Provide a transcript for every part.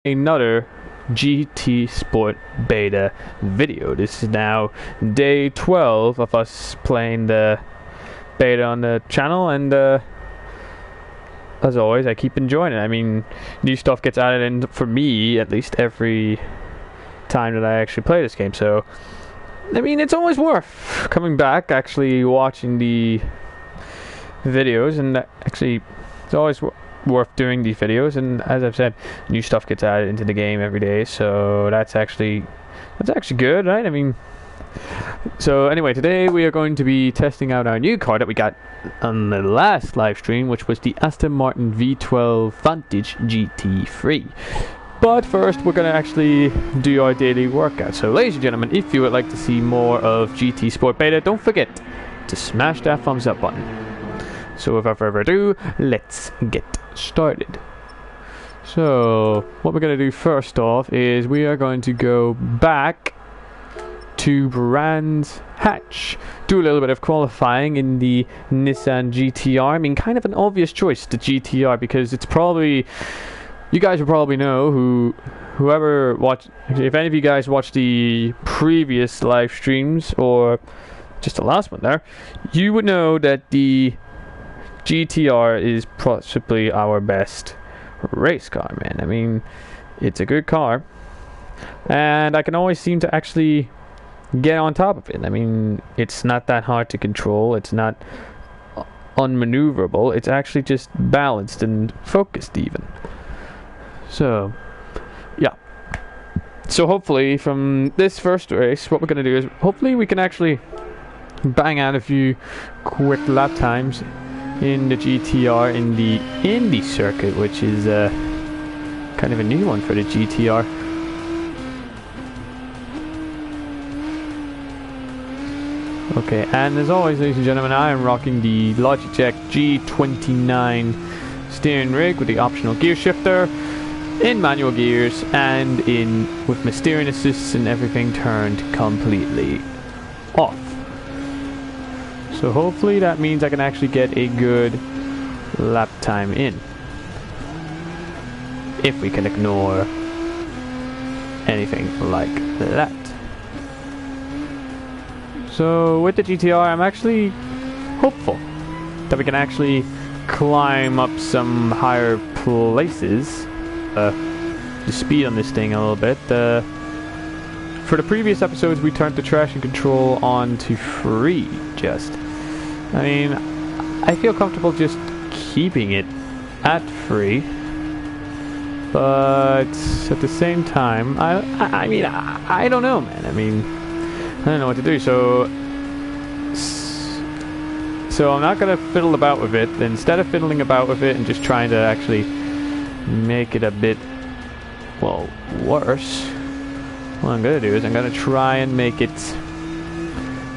another GT Sport Beta video. This is now day 12 of us playing the beta on the channel, and as always, I keep enjoying it. I mean, new stuff gets added in, for me at least, every time that I actually play this game, so I mean, it's always worth coming back, actually watching the videos, and actually it's always worth doing these videos. And as I've said, new stuff gets added into the game every day, so that's actually good, right? I mean, so anyway, today we are going to be testing out our new car that we got on the last live stream, which was the Aston Martin V12 Vantage GT3. But first, we're going to actually do our daily workout. So ladies and gentlemen, if you would like to see more of GT Sport Beta, don't forget to smash that thumbs up button. So without further ado, let's get started. So what we're going to do first off is we are going to go back to Brands Hatch, do a little bit of qualifying in the Nissan GTR. I mean, kind of an obvious choice, the GTR, because it's probably, you guys will probably know, whoever watched, if any of you guys watched the previous live streams or just the last one there, you would know that the GTR is possibly our best race car, man. I mean, it's a good car, and I can always seem to actually get on top of it. I mean, it's not that hard to control, it's not unmaneuverable, it's actually just balanced and focused even. So yeah, so hopefully from this first race, what we're going to do is hopefully we can actually bang out a few quick lap times in the GTR in the Indy circuit, which is kind of a new one for the GTR. Okay, and as always, ladies and gentlemen, I am rocking the Logitech G29 steering rig with the optional gear shifter in manual gears, and with my steering assists and everything turned completely off. So hopefully that means I can actually get a good lap time in, if we can ignore anything like that. So with the GTR, I'm actually hopeful that we can actually climb up some higher places. The speed on this thing a little bit. For the previous episodes, we turned the traction control on to free. I mean, I feel comfortable just keeping it at free, but at the same time, I mean, I don't know, man. I mean, I don't know what to do. So I'm not gonna fiddle about with it. Instead of fiddling about with it and just trying to actually make it a bit, well, worse, what I'm gonna do is I'm gonna try and make it,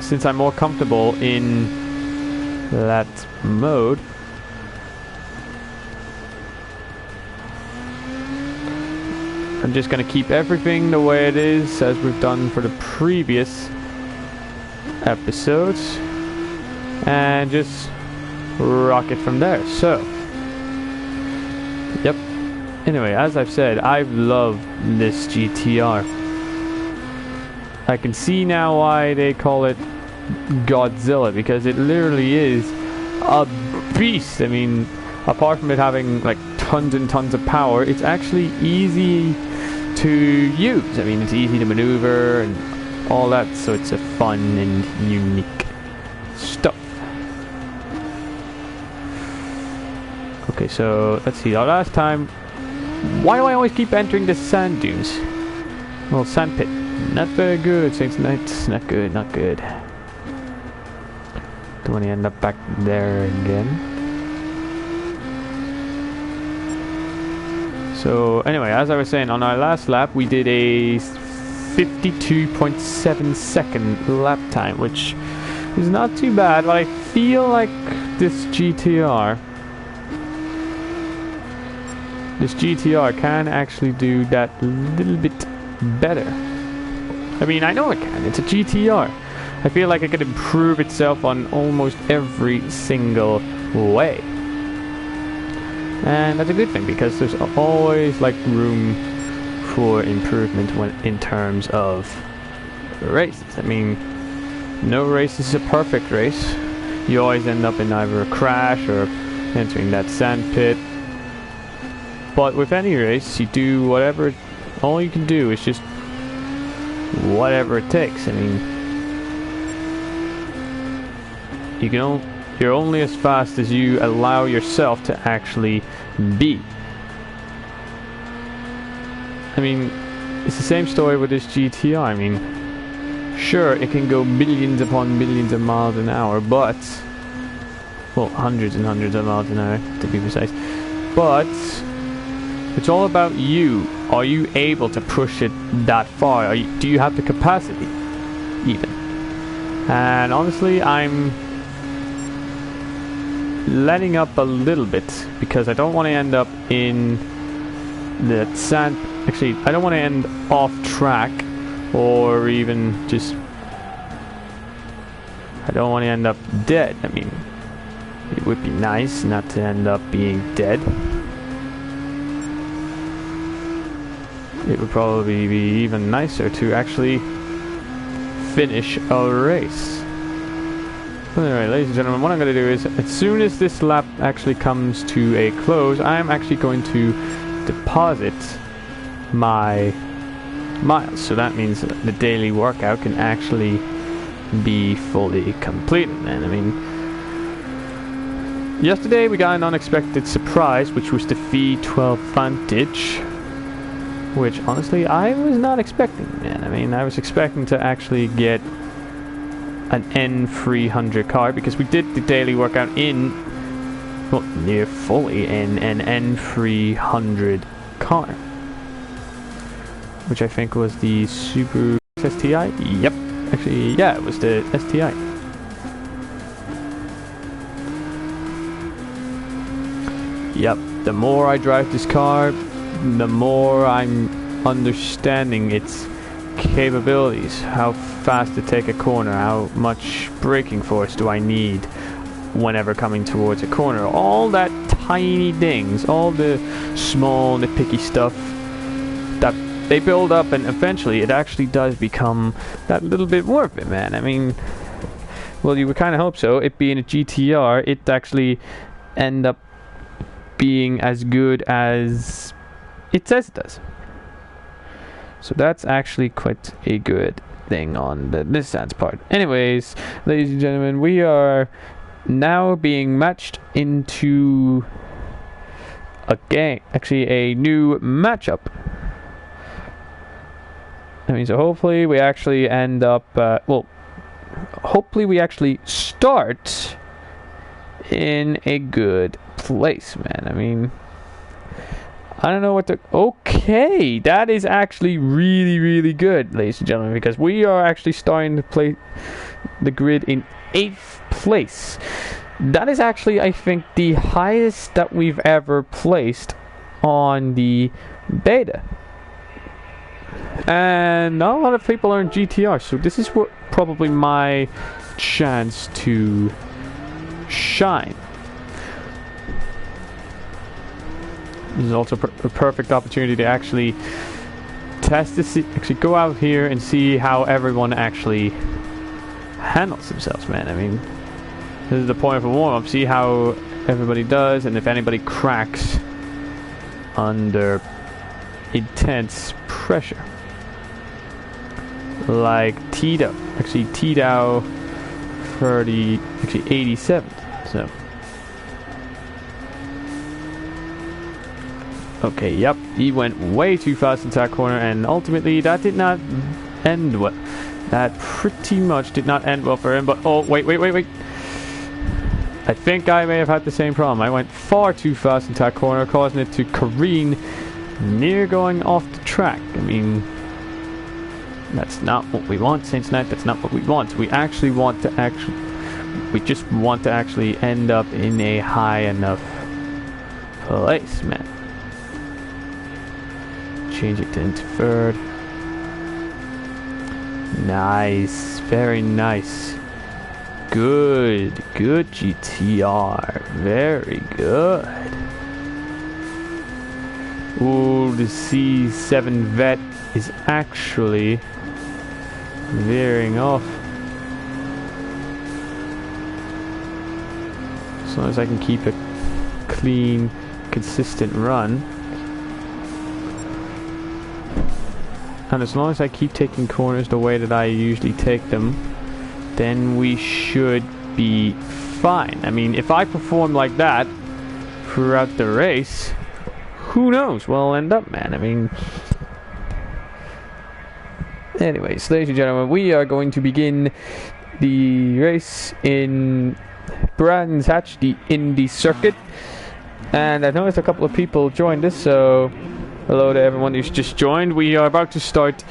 since I'm more comfortable in that mode, I'm just gonna keep everything the way it is, as we've done for the previous episodes, and just rock it from there. So yep, anyway, as I've said, I love this GTR. I can see now why they call it Godzilla, because it literally is a beast. I mean, apart from it having like tons and tons of power, it's actually easy to use. I mean, it's easy to maneuver and all that, so it's a fun and unique stuff. Okay, so let's see. Our last time, why do I always keep entering the sand dunes? Well, sand pit. Not very good, SaintsKnight. Not good, not good. Don't want to end up back there again. So anyway, as I was saying, on our last lap we did a 52.7 second lap time, which is not too bad, but I feel like this GTR can actually do that a little bit better. I mean, I know it can, it's a GTR. I feel like it could improve itself on almost every single way. And that's a good thing, because there's always like room for improvement in terms of races. I mean, no race is a perfect race. You always end up in either a crash or entering that sand pit. But with any race, you do whatever. All you can do is just whatever it takes. I mean, you're only as fast as you allow yourself to actually be. I mean, it's the same story with this GTR. I mean, sure, it can go millions upon millions of miles an hour, but, well, hundreds and hundreds of miles an hour to be precise. But it's all about you. Are you able to push it that far? Do you have the capacity, even? And honestly, I'm letting up a little bit because I don't want to end up in the sand. Actually, I don't want to end off track, or even just, I don't want to end up dead. I mean, it would be nice not to end up being dead. It would probably be even nicer to actually finish a race. Anyway, ladies and gentlemen, what I'm going to do is, as soon as this lap actually comes to a close, I'm actually going to deposit my miles. So that means the daily workout can actually be fully completed. And I mean, yesterday we got an unexpected surprise, which was the V12 Vantage, which honestly I was not expecting, man. I mean, I was expecting to actually get an N300 car, because we did the daily workout in, well, near fully in an N300 car, which I think was the Super STI. Yep, actually, yeah, it was the STI. Yep, the more I drive this car, the more I'm understanding its capabilities, how fast to take a corner, how much braking force do I need whenever coming towards a corner, all that tiny things, all the small nitpicky stuff that they build up, and eventually it actually does become that little bit worth it, man. I mean, well, you would kind of hope so. It being a GTR, it actually end up being as good as it says it does. So that's actually quite a good thing on the Nissan's part. Anyways, ladies and gentlemen, we are now being matched into a game, actually a new matchup. I mean, so hopefully we actually end up, well, hopefully we actually start in a good place, man. I mean, I don't know what to... Okay, that is actually really, really good, ladies and gentlemen, because we are actually starting to play the grid in 8th place. That is actually, I think, the highest that we've ever placed on the beta. And not a lot of people are in GTR, so this is what probably my chance to shine. This is also a perfect opportunity to actually test this, actually go out here and see how everyone actually handles themselves, man. I mean, this is the point of a warm-up. See how everybody does, and if anybody cracks under intense pressure. Like Tito. Actually, Tito 30, actually 87. So. Okay, yep, he went way too fast into that corner, and ultimately that did not end well. That pretty much did not end well for him, but oh, wait. I think I may have had the same problem. I went far too fast into that corner, causing it to careen near going off the track. I mean, that's not what we want, SaintsKnight. That's not what we want. We actually want to we just want to actually end up in a high enough place, man. Change it into third. Nice, very nice. Good GTR, very good. Ooh, the C7 vet is actually veering off. As long as I can keep a clean, consistent run. And as long as I keep taking corners the way that I usually take them, then we should be fine. I mean, if I perform like that throughout the race, who knows where I'll end up, man. I mean... Anyways, ladies and gentlemen, we are going to begin the race in Brands Hatch, the Indy circuit. And I've noticed a couple of people joined us, so hello to everyone who's just joined. We are about to start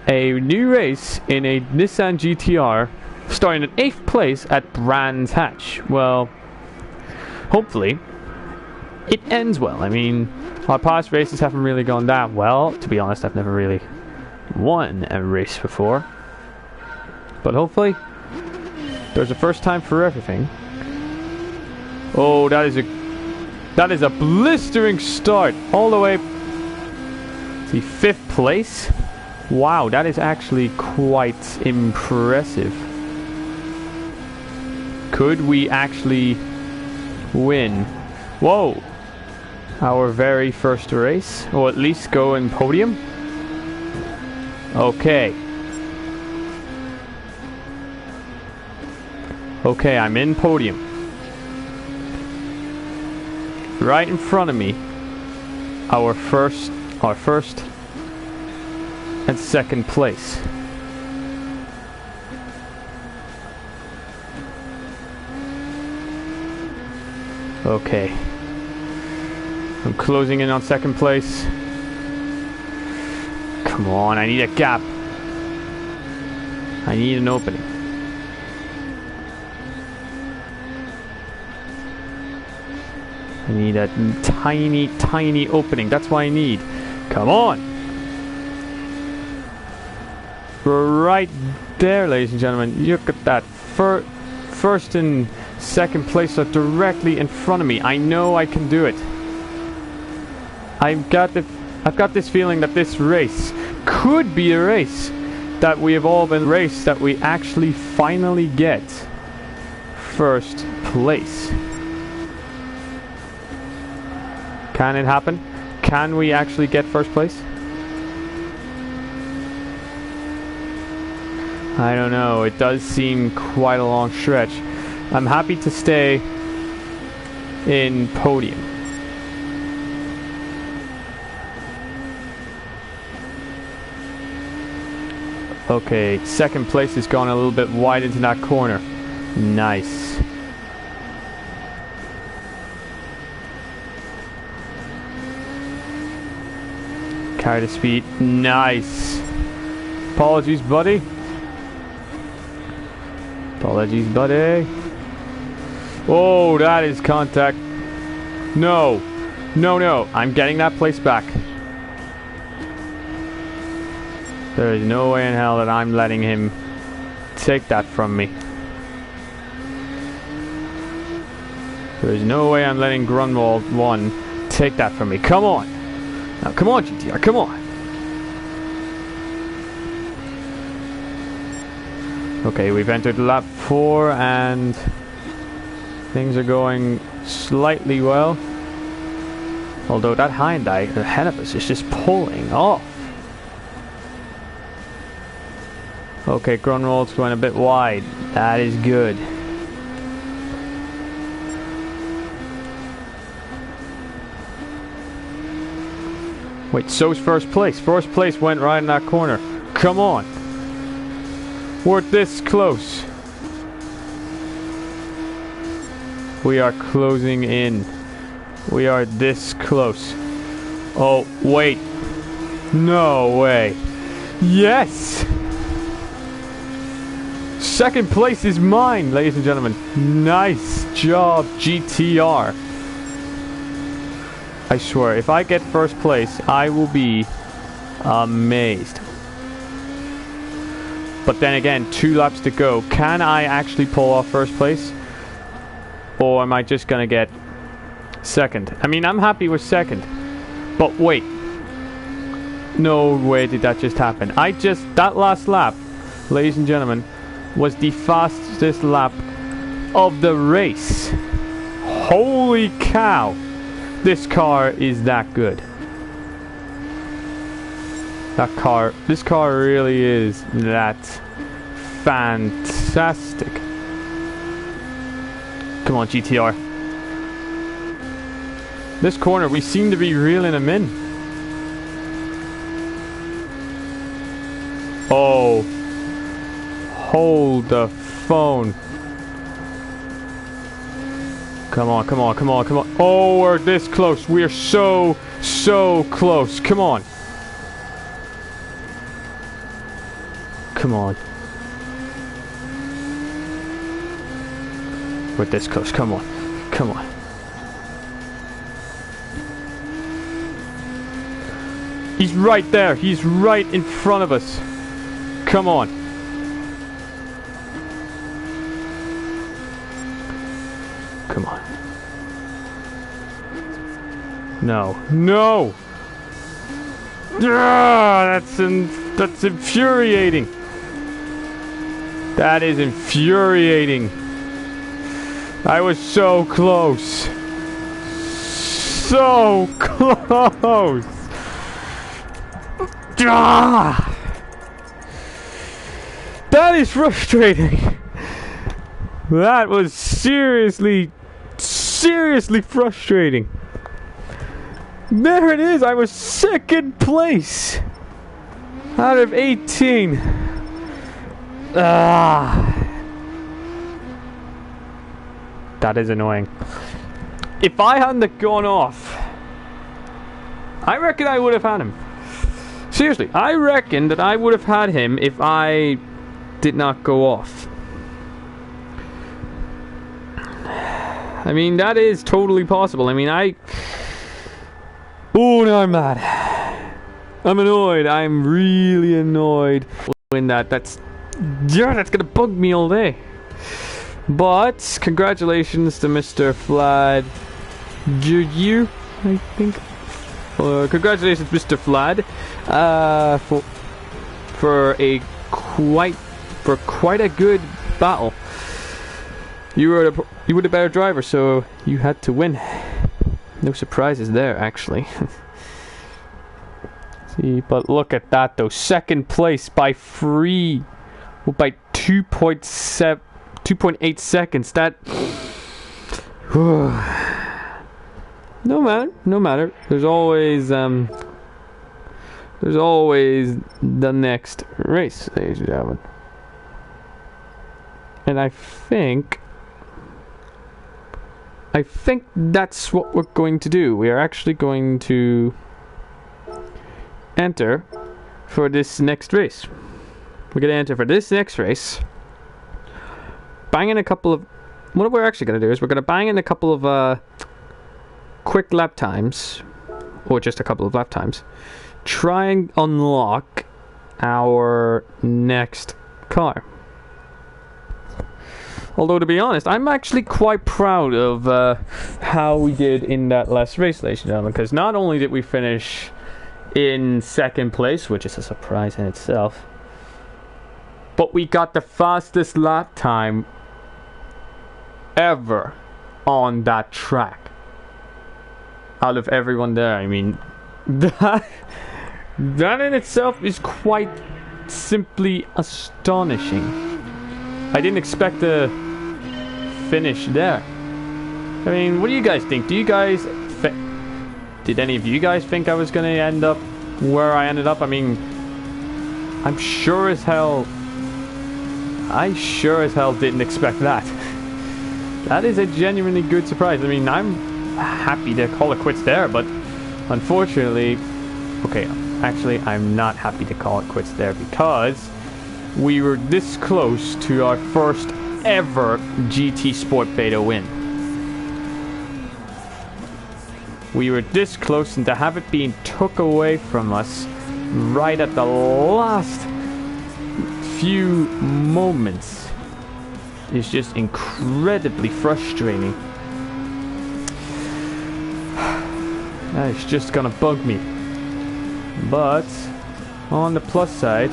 a new race in a Nissan GTR, starting in 8th place at Brands Hatch. Well, hopefully it ends well. I mean, our past races haven't really gone that well. To be honest, I've never really won a race before. But hopefully there's a first time for everything. Oh, that is a blistering start all the way to 5th place. Wow, that is actually quite impressive. Could we actually win? Whoa! Our very first race, or at least go in podium. Okay. Okay, I'm in podium. Right in front of me, our first and second place. Okay. I'm closing in on second place. Come on, I need a gap. I need an opening. I need a tiny, tiny opening. That's what I need. Come on. We're right there, ladies and gentlemen. Look at that. First and second place are directly in front of me. I know I can do it. I've got this feeling that this race could be a race that we have all been raced, that we actually finally get first place. Can it happen? Can we actually get first place? I don't know. It does seem quite a long stretch. I'm happy to stay in podium. Okay, second place has gone a little bit wide into that corner. Nice. Carry the speed. Nice. Apologies, buddy. Apologies, buddy. Oh, that is contact. No. No, no. I'm getting that place back. There is no way in hell that I'm letting him take that from me. There is no way I'm letting Grunwald 1 take that from me. Come on. Now, come on, GTR. Come on. Okay, we've entered lap 4 and things are going slightly well. Although that Hyundai ahead of us is just pulling off. Okay, Grunwald's going a bit wide. That is good. Wait, so's first place. First place went right in that corner. Come on. We're this close. We are closing in. We are this close. Oh, wait. No way. Yes! Second place is mine, ladies and gentlemen. Nice job, GTR. I swear, if I get first place, I will be amazed. But then again, 2 laps to go. Can I actually pull off first place? Or am I just going to get second? I mean, I'm happy with second. But wait. No way did that just happen. That last lap, ladies and gentlemen, was the fastest lap of the race. Holy cow. This car is that good. This car really is that fantastic. Come on, GTR. This corner, we seem to be reeling him in. Oh. Hold the phone. Come on, come on, come on, come on. Oh, we're this close. We're so close. Come on. Come on. We're this close. Come on. Come on. He's right there. He's right in front of us. Come on. Come on. No. No! Ah, that's infuriating. That is infuriating. I was so close. So close. Ah! That is frustrating. That was seriously frustrating. There it is. I was second place out of 18. Ah, that is annoying. If I hadn't gone off, I reckon I would have had him. Seriously, I reckon that I would have had him if I did not go off. I mean, that is totally possible. I mean, oh, no, I'm mad. I'm annoyed. I'm really annoyed when that's gonna bug me all day. But congratulations to Mr. Flad Juju, I think. Congratulations, Mr. Flad, for quite a good battle. You were the better driver, so you had to win. No surprises there, actually. See, but look at that though. Second place by 2.8 seconds. That no matter. There's always the next race, ladies and gentlemen. And I think that's what we're going to do. We are actually going to enter for this next race. We're going to enter for this next race. Bang in a couple of... What we're actually going to do is we're going to bang in a couple of quick lap times. Or just a couple of lap times. Try and unlock our next car. Although, to be honest, I'm actually quite proud of how we did in that last race, ladies and gentlemen. Because not only did we finish in second place, which is a surprise in itself, but we got the fastest lap time ever on that track. Out of everyone there, I mean, that in itself is quite simply astonishing. I didn't expect to finish there. I mean, what do you guys think? Did any of you guys think I was going to end up where I ended up? I mean, I sure as hell didn't expect that. That is a genuinely good surprise. I mean, I'm happy to call it quits there, but unfortunately, okay, actually, I'm not happy to call it quits there because we were this close to our first ever GT Sport Beta win. We were this close, and to have it being took away from us right at the last few moments is just incredibly frustrating. It's just gonna bug me. But on the plus side,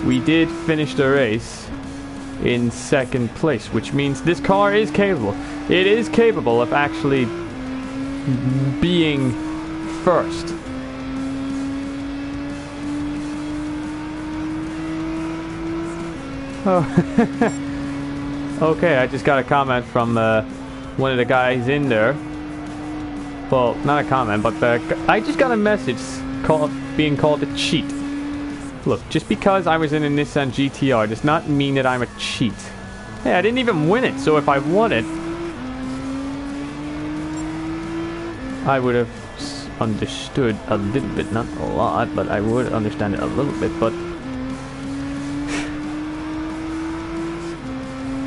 we did finish the race in second place, which means this car is capable. It is capable of actually being first. Oh. Okay, I just got a comment from one of the guys in there. Well, not a comment, but I just got a message being called a cheat. Look, just because I was in a Nissan GTR does not mean that I'm a cheat. Hey, I didn't even win it, so if I won it, I would have understood a little bit, not a lot, but I would understand it a little bit, but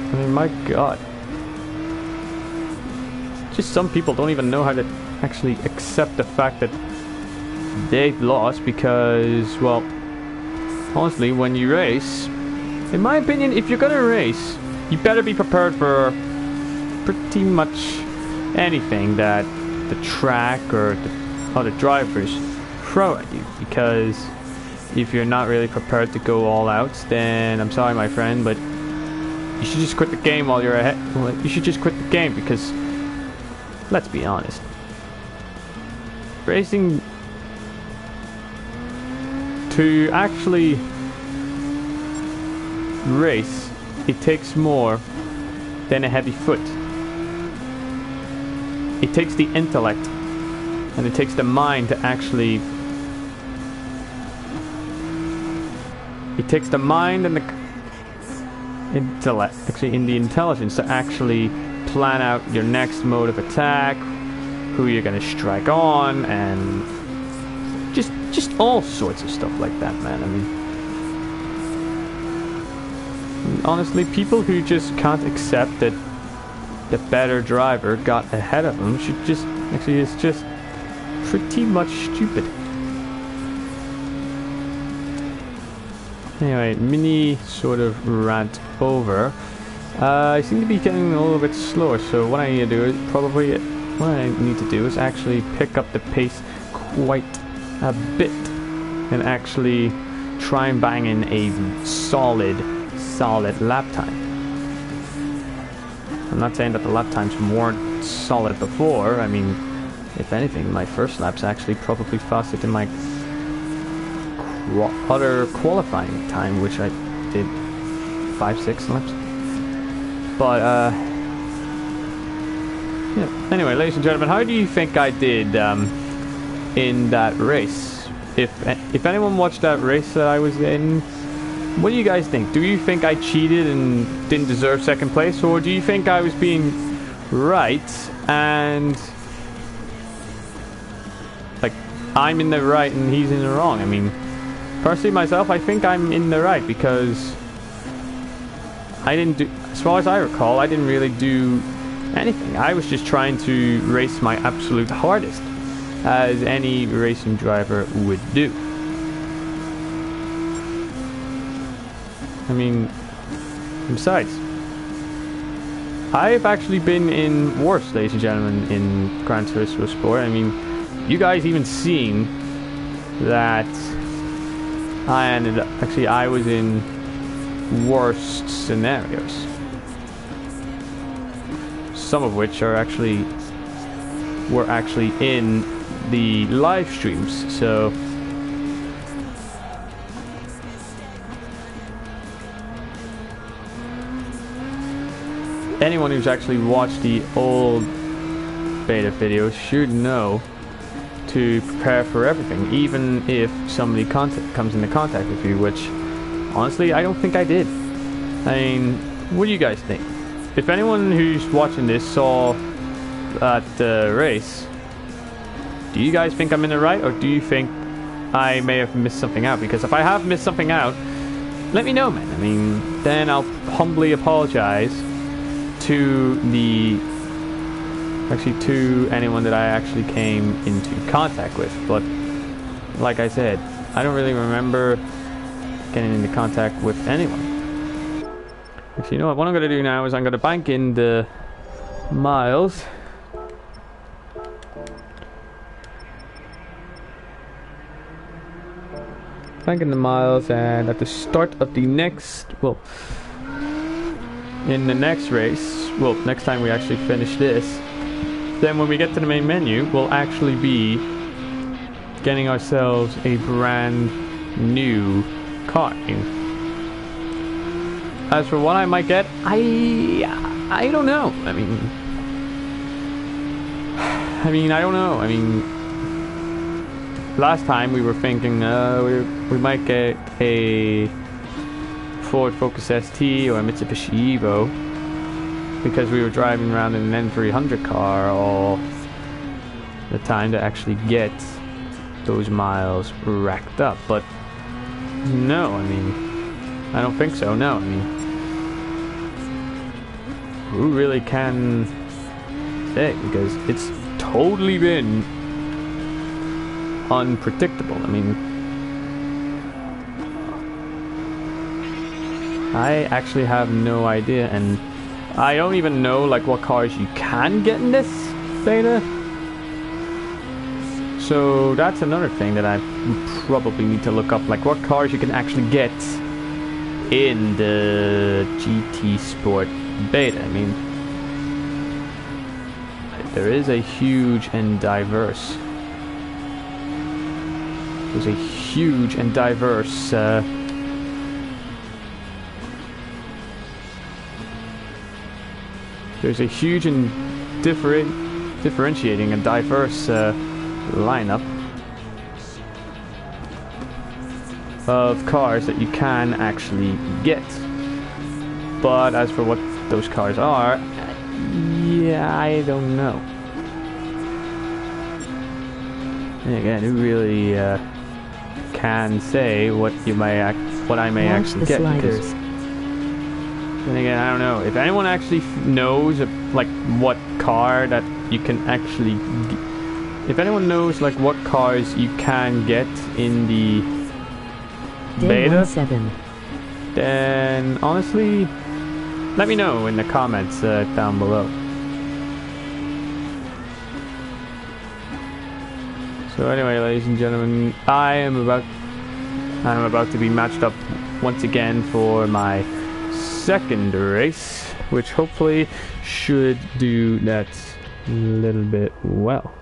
I mean, my god. Just some people don't even know how to actually accept the fact that they've lost because, well, honestly, when you race, in my opinion, if you're gonna race, you better be prepared for pretty much anything that the track or the other drivers throw at you, because if you're not really prepared to go all out, then I'm sorry, my friend, but you should just quit the game while you're ahead. You should just quit the game because, let's be honest, racing, to actually race, it takes more than a heavy foot. It takes the intellect and it takes the mind to actually... It takes the mind and the intellect, actually in the intelligence, to actually plan out your next mode of attack, who you're going to strike on, and just all sorts of stuff like that, man. I mean, honestly, people who just can't accept that the better driver got ahead of them should just, actually, it's just pretty much stupid. Anyway, mini sort of rant over. I seem to be getting a little bit slower, so what I need to do is actually pick up the pace quite a bit and actually try and bang in a solid lap time. I'm not saying that the lap times weren't solid before. I mean, if anything, my first lap's actually probably faster than my other qualifying time, which I did 5-6 laps. But yeah. Anyway, ladies and gentlemen, how do you think I did in that race? If anyone watched that race that I was in, what do you guys think? Do you think I cheated and didn't deserve second place, or do you think I was being right and like I'm in the right and he's in the wrong? I mean, personally myself, I think I'm in the right because I didn't do, as far as I recall, I didn't really do anything. I was just trying to race my absolute hardest, as any racing driver would do. I mean, besides, I've actually been in worse, ladies and gentlemen, in Gran Turismo Sport. I mean, you guys even seen that I was in worst scenarios, some of which were actually in the live streams. So anyone who's actually watched the old beta videos should know to prepare for everything, even if somebody comes into contact with you, which honestly I don't think I did. I mean, what do you guys think? If anyone who's watching this saw that race, do you guys think I'm in the right, or do you think I may have missed something out? Because if I have missed something out, let me know, man. I mean, then I'll humbly apologize to to anyone that I actually came into contact with. But like I said, I don't really remember getting into contact with anyone. Actually, you know what I'm going to do now is I'm going to bank in the miles. banking the miles, and at the start of the next, well, in the next race, well, next time we actually finish this, then when we get to the main menu, we'll actually be getting ourselves a brand new car. As for what I might get, I don't know. I mean, I don't know. I mean, last time we were thinking we might get a Ford Focus ST or a Mitsubishi Evo, because we were driving around in an N300 car all the time to actually get those miles racked up. But no, I mean, I don't think so. No, I mean, who really can say? Because it's totally been unpredictable. I mean, I actually have no idea, and I don't even know like what cars you can get in this beta. So that's another thing that I probably need to look up, like what cars you can actually get in the GT Sport beta. I mean, there is a huge and diverse. There's a huge and diverse there's a huge and differentiating and diverse lineup of cars that you can actually get. But as for what those cars are, yeah, I don't know. And again, who really can say what I may actually get? Because then again, I don't know if anyone actually knows like what car that you can actually. If anyone knows like what cars you can get in the beta, then honestly, let me know in the comments down below. So anyway, ladies and gentlemen, I'm about to be matched up once again for my second race, which hopefully should do that a little bit well.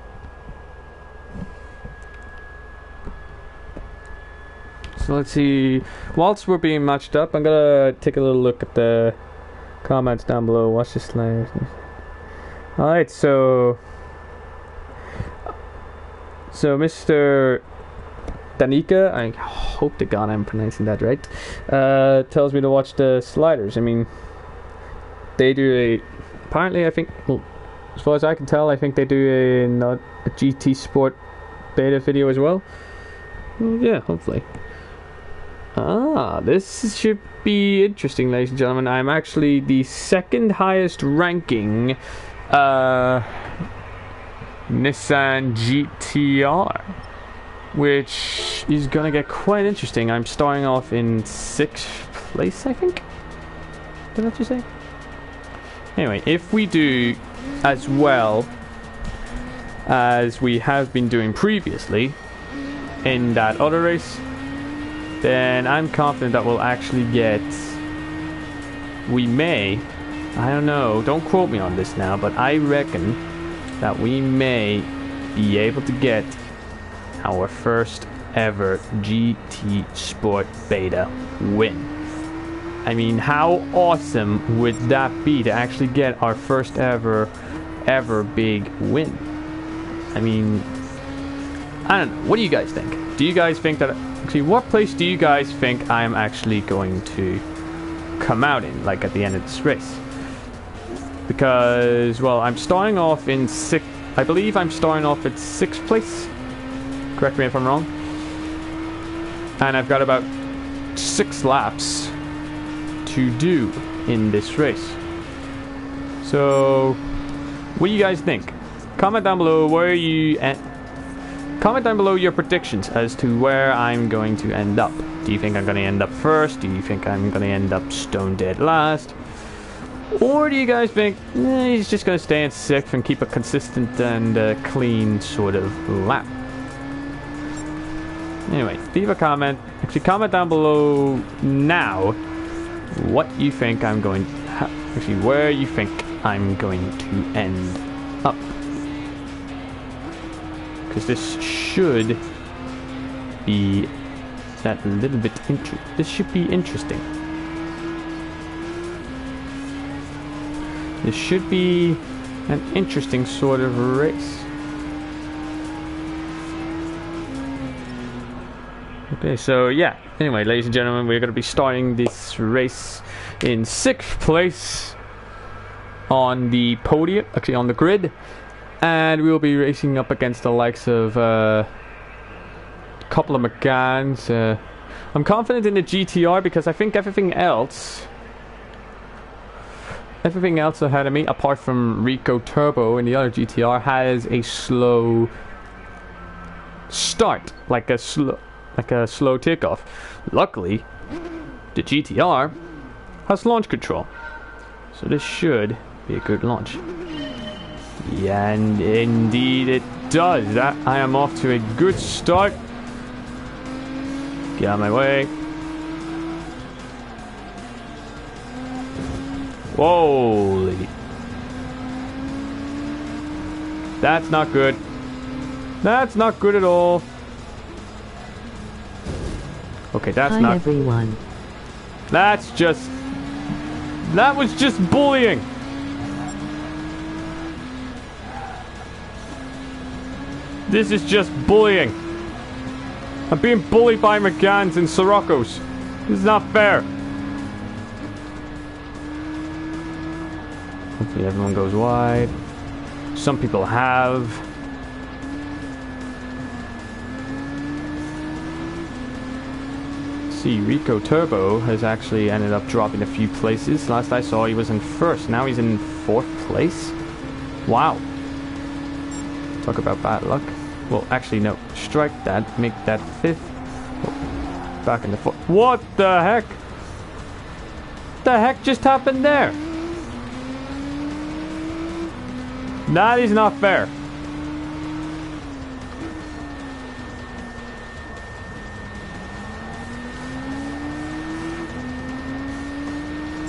So let's see, whilst we're being matched up, I'm gonna take a little look at the comments down below. Watch this slide. Alright, so Mr. Danica, I hope to God I'm pronouncing that right, tells me to watch the sliders. I mean, they do apparently I think, well, as far as I can tell, I think they do a GT Sport beta video as well. Well, yeah, hopefully. This should be interesting, ladies and gentlemen. I'm actually the second highest ranking Nissan GTR, which is gonna get quite interesting. I'm starting off in 6th place, I think. Did I just say? Anyway, if we do as well as we have been doing previously in that other race, then I'm confident that we'll actually get, we may, I don't know, don't quote me on this now, but I reckon that we may be able to get our first ever GT Sport beta win. I mean, how awesome would that be to actually get our first ever big win? I mean, I don't know. What do you guys think? Do you guys think that, actually, what place do you guys think I'm actually going to come out in, like at the end of this race? Because, well, I'm starting off in 6th, I believe I'm starting off at 6th place. Correct me if I'm wrong. And I've got about 6 laps to do in this race. So, what do you guys think? Comment down below where you comment down below your predictions as to where I'm going to end up. Do you think I'm going to end up first? Do you think I'm going to end up stone dead last? Or do you guys think he's just going to stay in 6th and keep a consistent and clean sort of lap? Anyway, leave a comment. Actually, comment down below now what you think I'm going... actually, where you think I'm going to end up. Because this should be that little bit... this should be interesting. This should be an interesting sort of race. Okay, so yeah. Anyway, ladies and gentlemen, we're going to be starting this race in 6th place on the podium, actually on the grid, and we will be racing up against the likes of a couple of McGanns. I'm confident in the GTR because I think everything else ahead of me, apart from Rico Turbo and the other GTR, has a slow start, like a slow takeoff. Luckily, the GTR has launch control, so this should be a good launch. Yeah, and indeed it does. That I am off to a good start. Get out of my way. Holy. That's not good. That's not good at all. Okay, that's Hi not... everyone. That was just bullying. This is just bullying. I'm being bullied by McGanns and Siroccos. This is not fair. Hopefully everyone goes wide. Some people have. See, Rico Turbo has actually ended up dropping a few places. Last I saw he was in 1st. Now he's in 4th place. Wow. Talk about bad luck. Well, actually no. Strike that. Make that 5th. Oh, back in the 4th. What the heck? What the heck just happened there? That is not fair.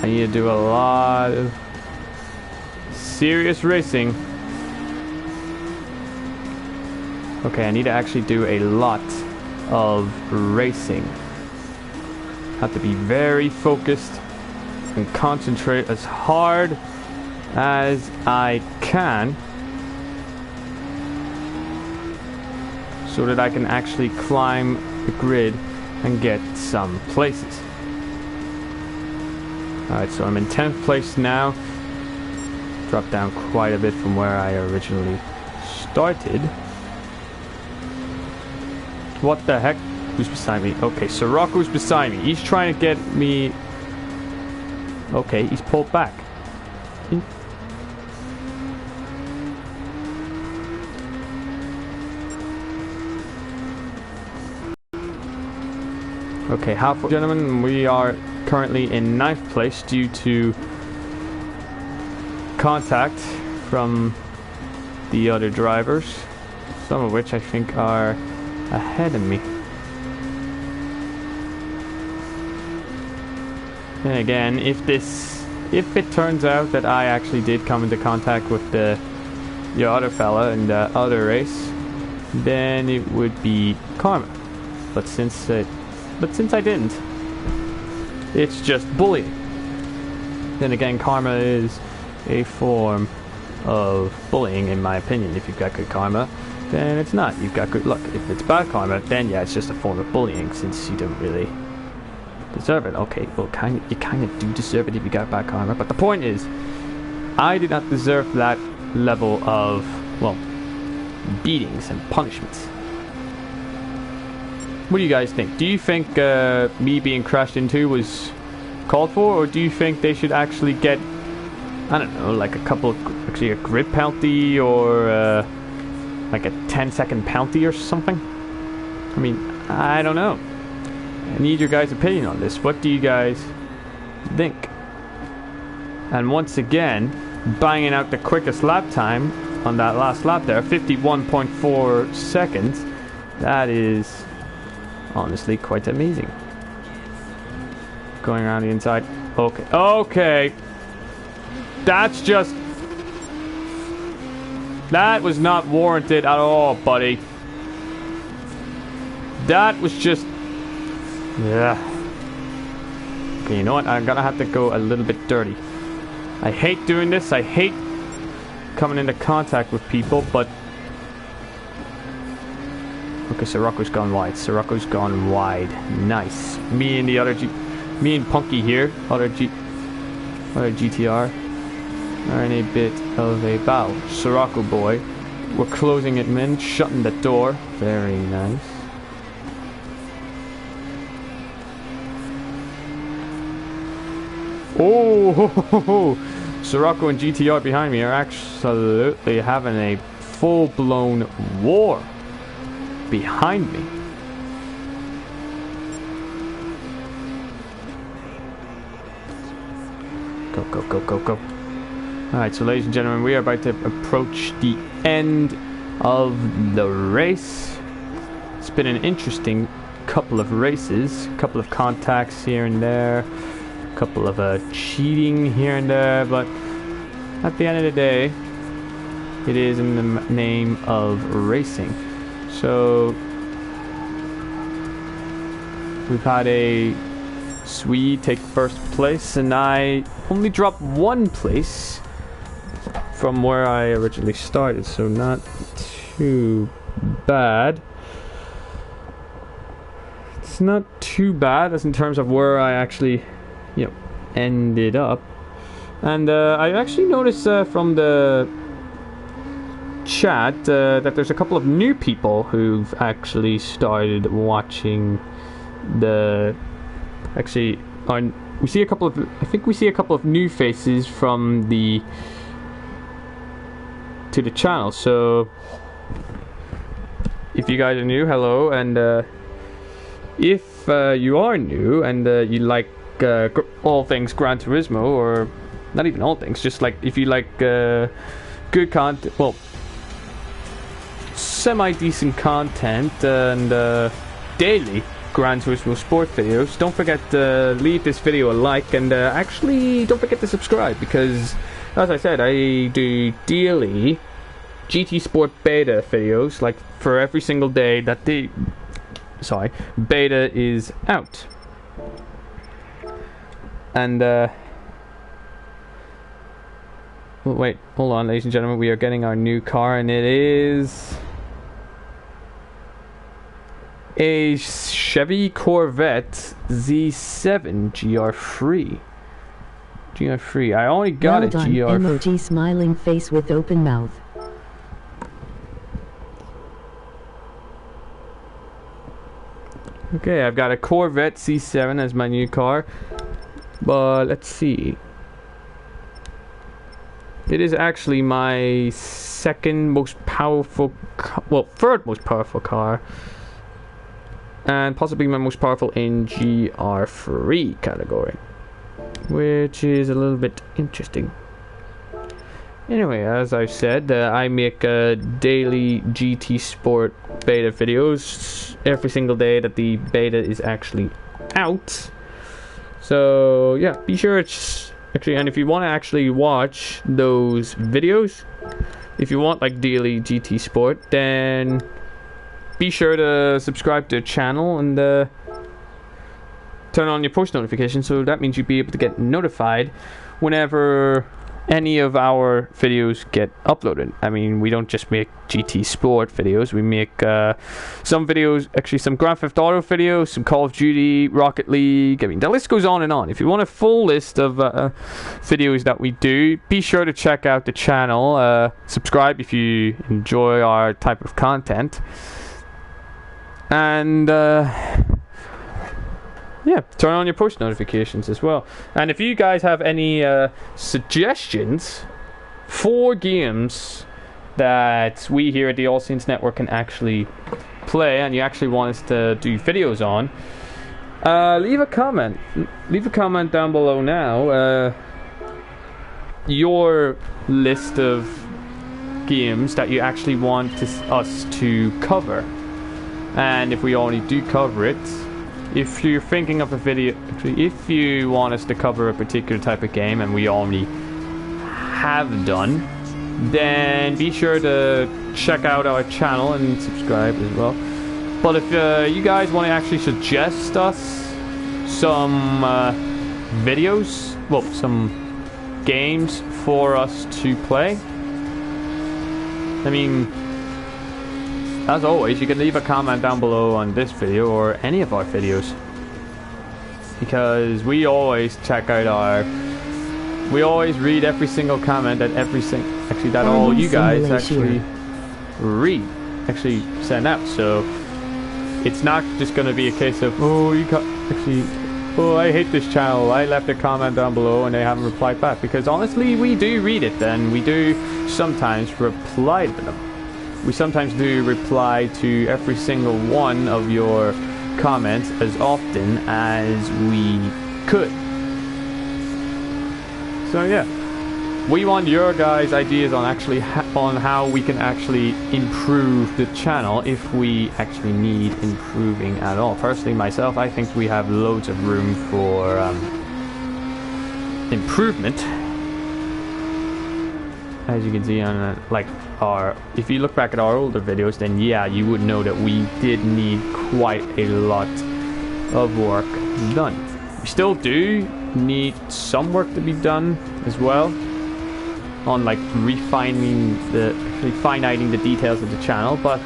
I need to do a lot of serious racing. Okay, I need to actually do a lot of racing. Have to be very focused and concentrate as hard as I can so that I can actually climb the grid and get some places. Alright, so I'm in 10th place now. Dropped down quite a bit from where I originally started. What the heck? Who's beside me? Okay, Sirocco's beside me. He's trying to get me... Okay, he's pulled back. Okay, halfway, gentlemen, we are currently in 9th place due to contact from the other drivers, some of which I think are ahead of me. And again, if it turns out that I actually did come into contact with the other fella in the other race, then it would be karma. But since I didn't, it's just bullying. Then again, karma is a form of bullying, in my opinion. If you've got good karma, then it's not. You've got good luck. If it's bad karma, then yeah, it's just a form of bullying, since you don't really deserve it. Okay, well, you kind of do deserve it if you got bad karma. But the point is, I did not deserve that level of, well, beatings and punishments. What do you guys think? Do you think me being crashed into was called for, or do you think they should actually get, I don't know, like actually a grid penalty, or like a 10-second penalty or something? I mean, I don't know. I need your guys' opinion on this. What do you guys think? And once again, banging out the quickest lap time on that last lap there, 51.4 seconds. That is honestly quite amazing. Going around the inside. Okay. Okay. That's just... That was not warranted at all, buddy. That was just... Yeah. Okay, you know what? I'm gonna have to go a little bit dirty. I hate doing this. I hate coming into contact with people, but... Okay, Sirocco's gone wide. Sirocco's gone wide. Nice. Me and the other Me and Punky here, other GTR, are in a bit of a battle. Sirocco boy, we're closing it in, shutting the door. Very nice. Oh, ho, ho, ho. Sirocco and GTR behind me are absolutely having a full-blown war behind me. Go, go, go, go, go. Alright, so ladies and gentlemen, we are about to approach the end of the race. It's been an interesting couple of races, a couple of contacts here and there, a couple of cheating here and there, but at the end of the day, it is in the name of racing. So we've had a Swede take first place, and I only dropped one place from where I originally started, so not too bad. It's not too bad as in terms of where I actually, ended up. And I actually noticed from the chat that there's a couple of new people who've actually started watching the... Actually, we see a couple of... I think we see a couple of new faces from the... to the channel. So if you guys are new, hello. And if you are new and you like all things Gran Turismo, or not even all things, just like if you like good content, well, semi-decent content and daily Gran Turismo sport videos, don't forget to leave this video a like, and actually don't forget to subscribe, because as I said, I do daily GT Sport beta videos, like for every single day that the beta is out. And wait, hold on, ladies and gentlemen, we are getting our new car, and it is a Chevy Corvette Z7 GR3. GR3. I only got well a GR. Emoji smiling face with open mouth. Okay, I've got a Corvette C7 as my new car, but let's see. It is actually my second most powerful, third most powerful car, and possibly my most powerful in GR3 category, which is a little bit interesting. Anyway, as I've said, I make daily GT Sport beta videos every single day that the beta is actually out. So yeah, be sure it's actually, and if you want to actually watch those videos, if you want like daily GT Sport, then be sure to subscribe to the channel and turn on your post notifications, so that means you'll be able to get notified whenever any of our videos get uploaded. I mean, we don't just make GT Sport videos, we make some videos, actually some Grand Theft Auto videos, some Call of Duty, Rocket League. I mean, the list goes on and on. If you want a full list of videos that we do, be sure to check out the channel, subscribe if you enjoy our type of content, and yeah, turn on your post notifications as well. And if you guys have any suggestions for games that we here at the All Saints Network can actually play, and you actually want us to do videos on, leave a comment. Leave a comment down below now. Your list of games that you actually want us to cover. and if we only do cover it, if you're thinking of a video, actually, if you want us to cover a particular type of game and we only have done, then be sure to check out our channel and subscribe as well. But if you guys want to actually suggest us some videos, well, some games for us to play, I mean, as always, you can leave a comment down below on this video or any of our videos, because we always check out we always read every single comment that actually that all you guys actually send out. So it's not just going to be a case of, oh, I hate this channel, I left a comment down below and they haven't replied back, because honestly we do read it and we do sometimes reply to them. We sometimes do reply to every single one of your comments as often as we could. So yeah, we want your guys' ideas on on how we can actually improve the channel, if we actually need improving at all. Personally, myself, I think we have loads of room for improvement. As you can see on if you look back at our older videos, then yeah, you would know that we did need quite a lot of work done. We still do need some work to be done as well on like fine-tuning the details of the channel, but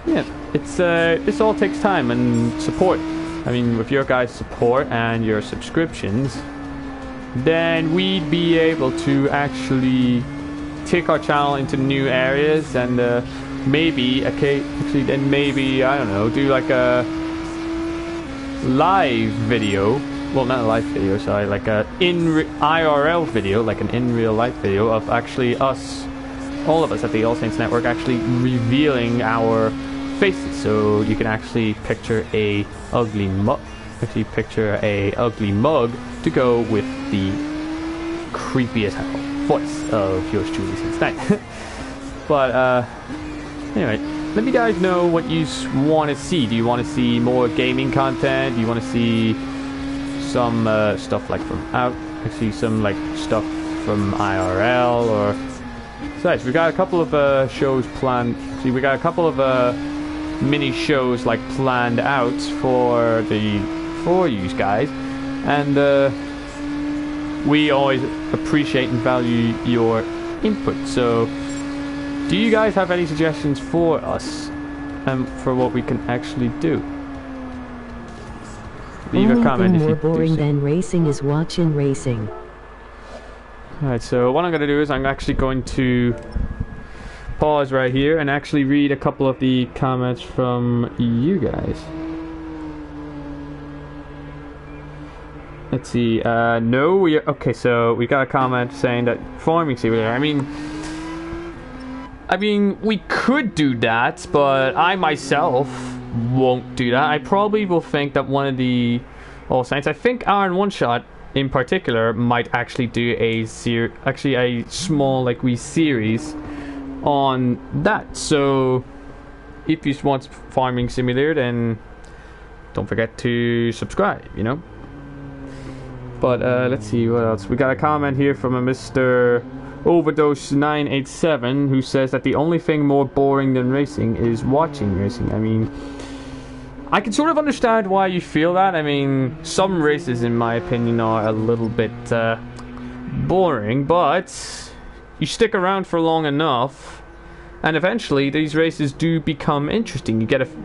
yeah, it's this all takes time and support. I mean, with your guys' support and your subscriptions, then we'd be able to actually take our channel into new areas, and maybe I don't know, do like a live video, well, not a live video, sorry, like a IRL video, like an in real life video of actually all of us at the All Saints Network actually revealing our faces, so you can actually picture a ugly mug to go with the creepy as hell voice of yours truly, SaintsKnight. But anyway, let me guys know what you want to see. Do you want to see more gaming content? Do you want to see some stuff like some like stuff from IRL, or besides, we got a couple of shows planned. See, we got a couple of mini shows like planned out for you guys, and we always appreciate and value your input. So do you guys have any suggestions for us and for what we can actually do? Leave a comment if you do. More boring than racing is watching racing. Alright, so what I'm going to do is I'm actually going to pause right here and actually read a couple of the comments from you guys. Let's see, okay, so we got a comment saying that farming simulator, I mean, we could do that, but I myself won't do that. I probably will think that one of the All Saints, I think Iron One Shot in particular, might actually do a small like series on that. So if you want farming simulator, then don't forget to subscribe, you know. But let's see what else. We got a comment here from a Mr. Overdose 987 who says that the only thing more boring than racing is watching racing. I mean, I can sort of understand why you feel that. I mean, some races, in my opinion, are a little bit boring, but you stick around for long enough, and eventually these races do become interesting.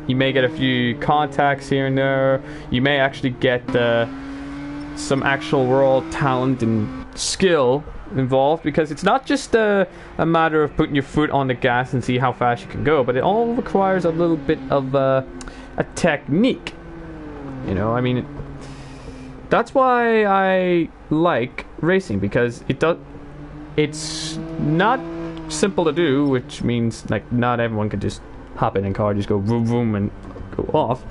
You may get a few contacts here and there. You may actually get some actual raw talent and skill involved, because it's not just a matter of putting your foot on the gas and see how fast you can go, but it all requires a little bit of a technique, you know. I mean, that's why I like racing, because it's not simple to do, which means like not everyone can just hop in a car, just go vroom vroom and go off,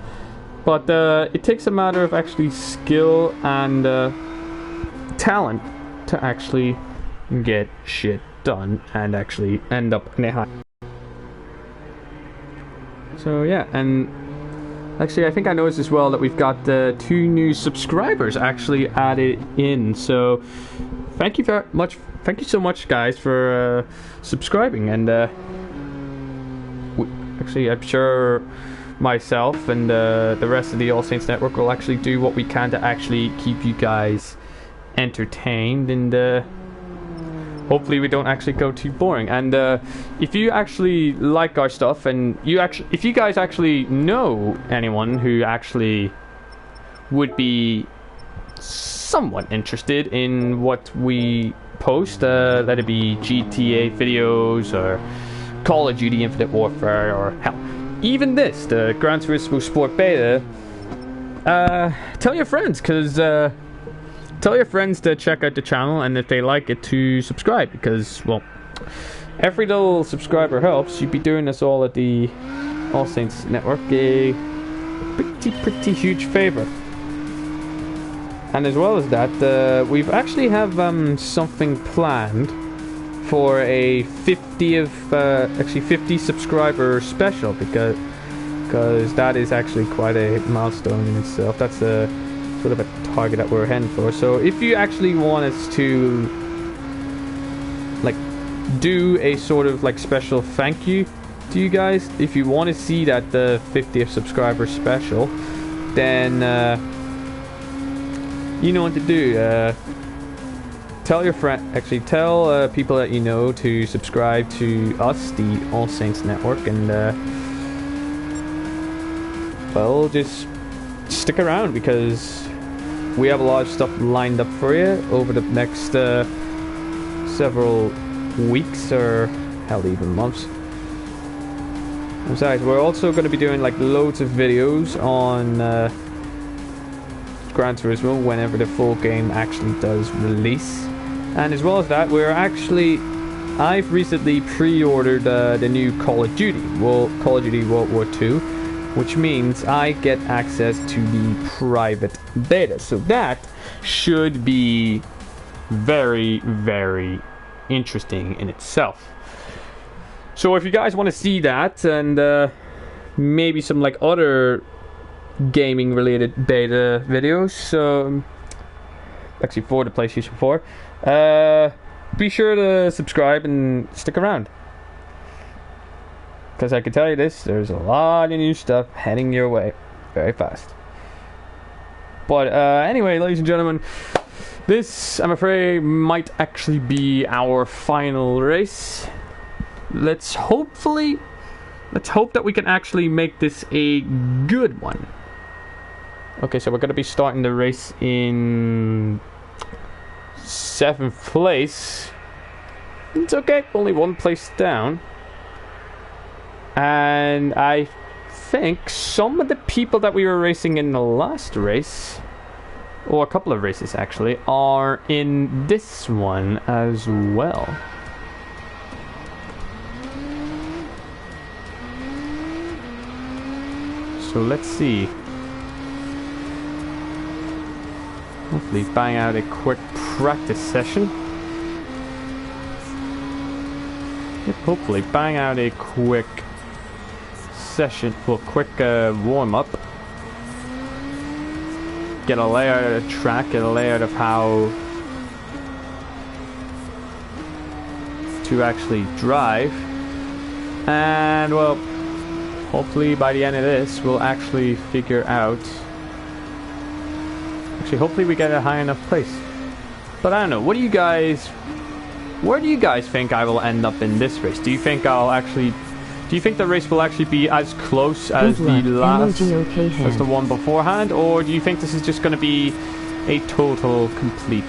but it takes a matter of actually skill and talent to actually get shit done and actually end up in a high. So yeah, and actually I think I noticed as well that we've got 2 new subscribers actually added in. So thank you very much. Thank you so much, guys, for subscribing. And actually, I'm sure myself and the rest of the All Saints Network will actually do what we can to actually keep you guys entertained, and hopefully we don't actually go too boring. And if you actually like our stuff, and if you guys actually know anyone who actually would be somewhat interested in what we post, let it be GTA videos or Call of Duty Infinite Warfare, or hell, even this, the Gran Turismo Sport Beta, tell your friends, because tell your friends to check out the channel, and if they like it, to subscribe, because, well, every little subscriber helps. You'd be doing us all at the All Saints Network a pretty huge favor. And as well as that, we've actually have something planned for a 50 subscriber special, because that is actually quite a milestone in itself. That's a sort of a target that we're heading for. So if you actually want us to like do a sort of like special thank you to you guys, if you want to see that the 50th subscriber special, then you know what to do. Tell your friend, actually tell people that you know to subscribe to us, the All Saints Network, and well, just stick around, because we have a lot of stuff lined up for you over the next several weeks, or hell, even months. Besides, we're also going to be doing like loads of videos on Gran Turismo whenever the full game actually does release. And as well as that, I've recently pre-ordered the new Call of Duty World War II, which means I get access to the private beta. So that should be very, very interesting in itself. So if you guys want to see that, and maybe some like other gaming related beta videos, actually for the PlayStation 4, be sure to subscribe and stick around, because I can tell you this, there's a lot of new stuff heading your way very fast. But anyway, ladies and gentlemen, this, I'm afraid, might actually be our final race. Let's hope that we can actually make this a good one. Okay, so we're going to be starting the race in 7th place. It's okay, only 1 place down. And I think some of the people that we were racing in the last race, or a couple of races actually, are in this one as well. So let's see. Hopefully bang out a quick practice session. Yep, hopefully bang out a quick session, well, quick warm-up. Get a layout of the track, get a layout of how to actually drive. And, well, hopefully by the end of this, we'll actually figure out... Actually, hopefully we get a high enough place. But I don't know, what do you guys... Where do you guys think I will end up in this race? Do you think do you think the race will actually be as close as the last, as the one beforehand? Or do you think this is just going to be a total, complete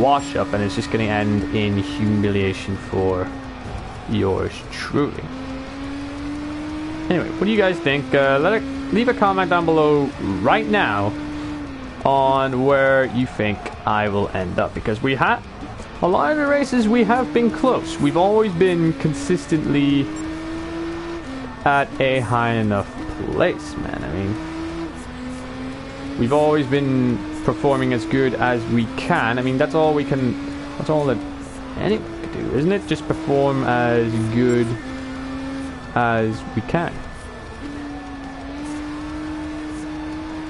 wash-up, and it's just going to end in humiliation for yours truly? Anyway, what do you guys think? Leave a comment down below right now on where you think I will end up, because we have a lot of the races we have been close. We've always been consistently at a high enough place, man. I mean, we've always been performing as good as we can. I mean, that's all that anyone can do, isn't it? Just perform as good as we can.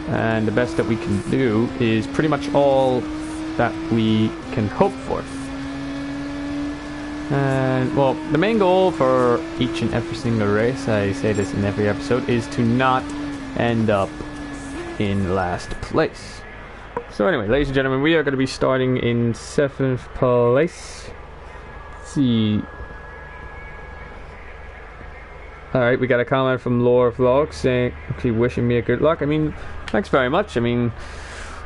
And the best that we can do is pretty much all that we can hope for. And, well, the main goal for each and every single race, I say this in every episode, is to not end up in last place. So anyway, ladies and gentlemen, we are going to be starting in 7th place. Let's see. Alright, we got a comment from Laura Vlog saying, actually wishing me a good luck. I mean, thanks very much. I mean,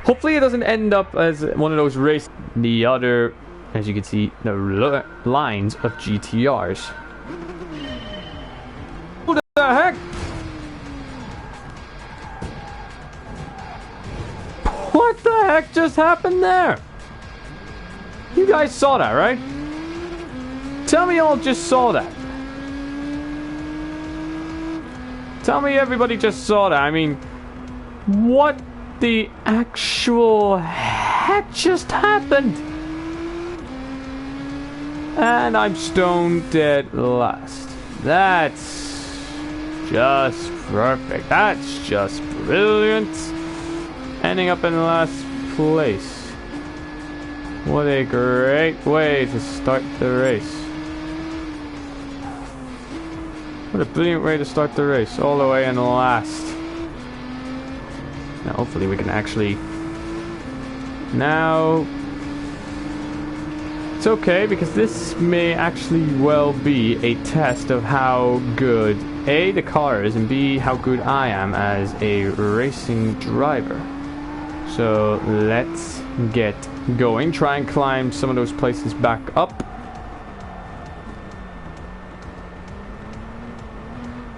hopefully it doesn't end up as one of those races. The other, as you can see, the lines of GTRs. What the heck? What the heck just happened there? You guys saw that, right? Tell me you all just saw that. Tell me everybody just saw that. I mean, what the actual heck just happened? And I'm stone dead last. That's just perfect. That's just brilliant. Ending up in last place. What a great way to start the race. What a brilliant way to start the race. All the way in last. Now hopefully we can actually... Now... It's okay, because this may actually well be a test of how good A, the car is, and B, how good I am as a racing driver. So let's get going. Try and climb some of those places back up.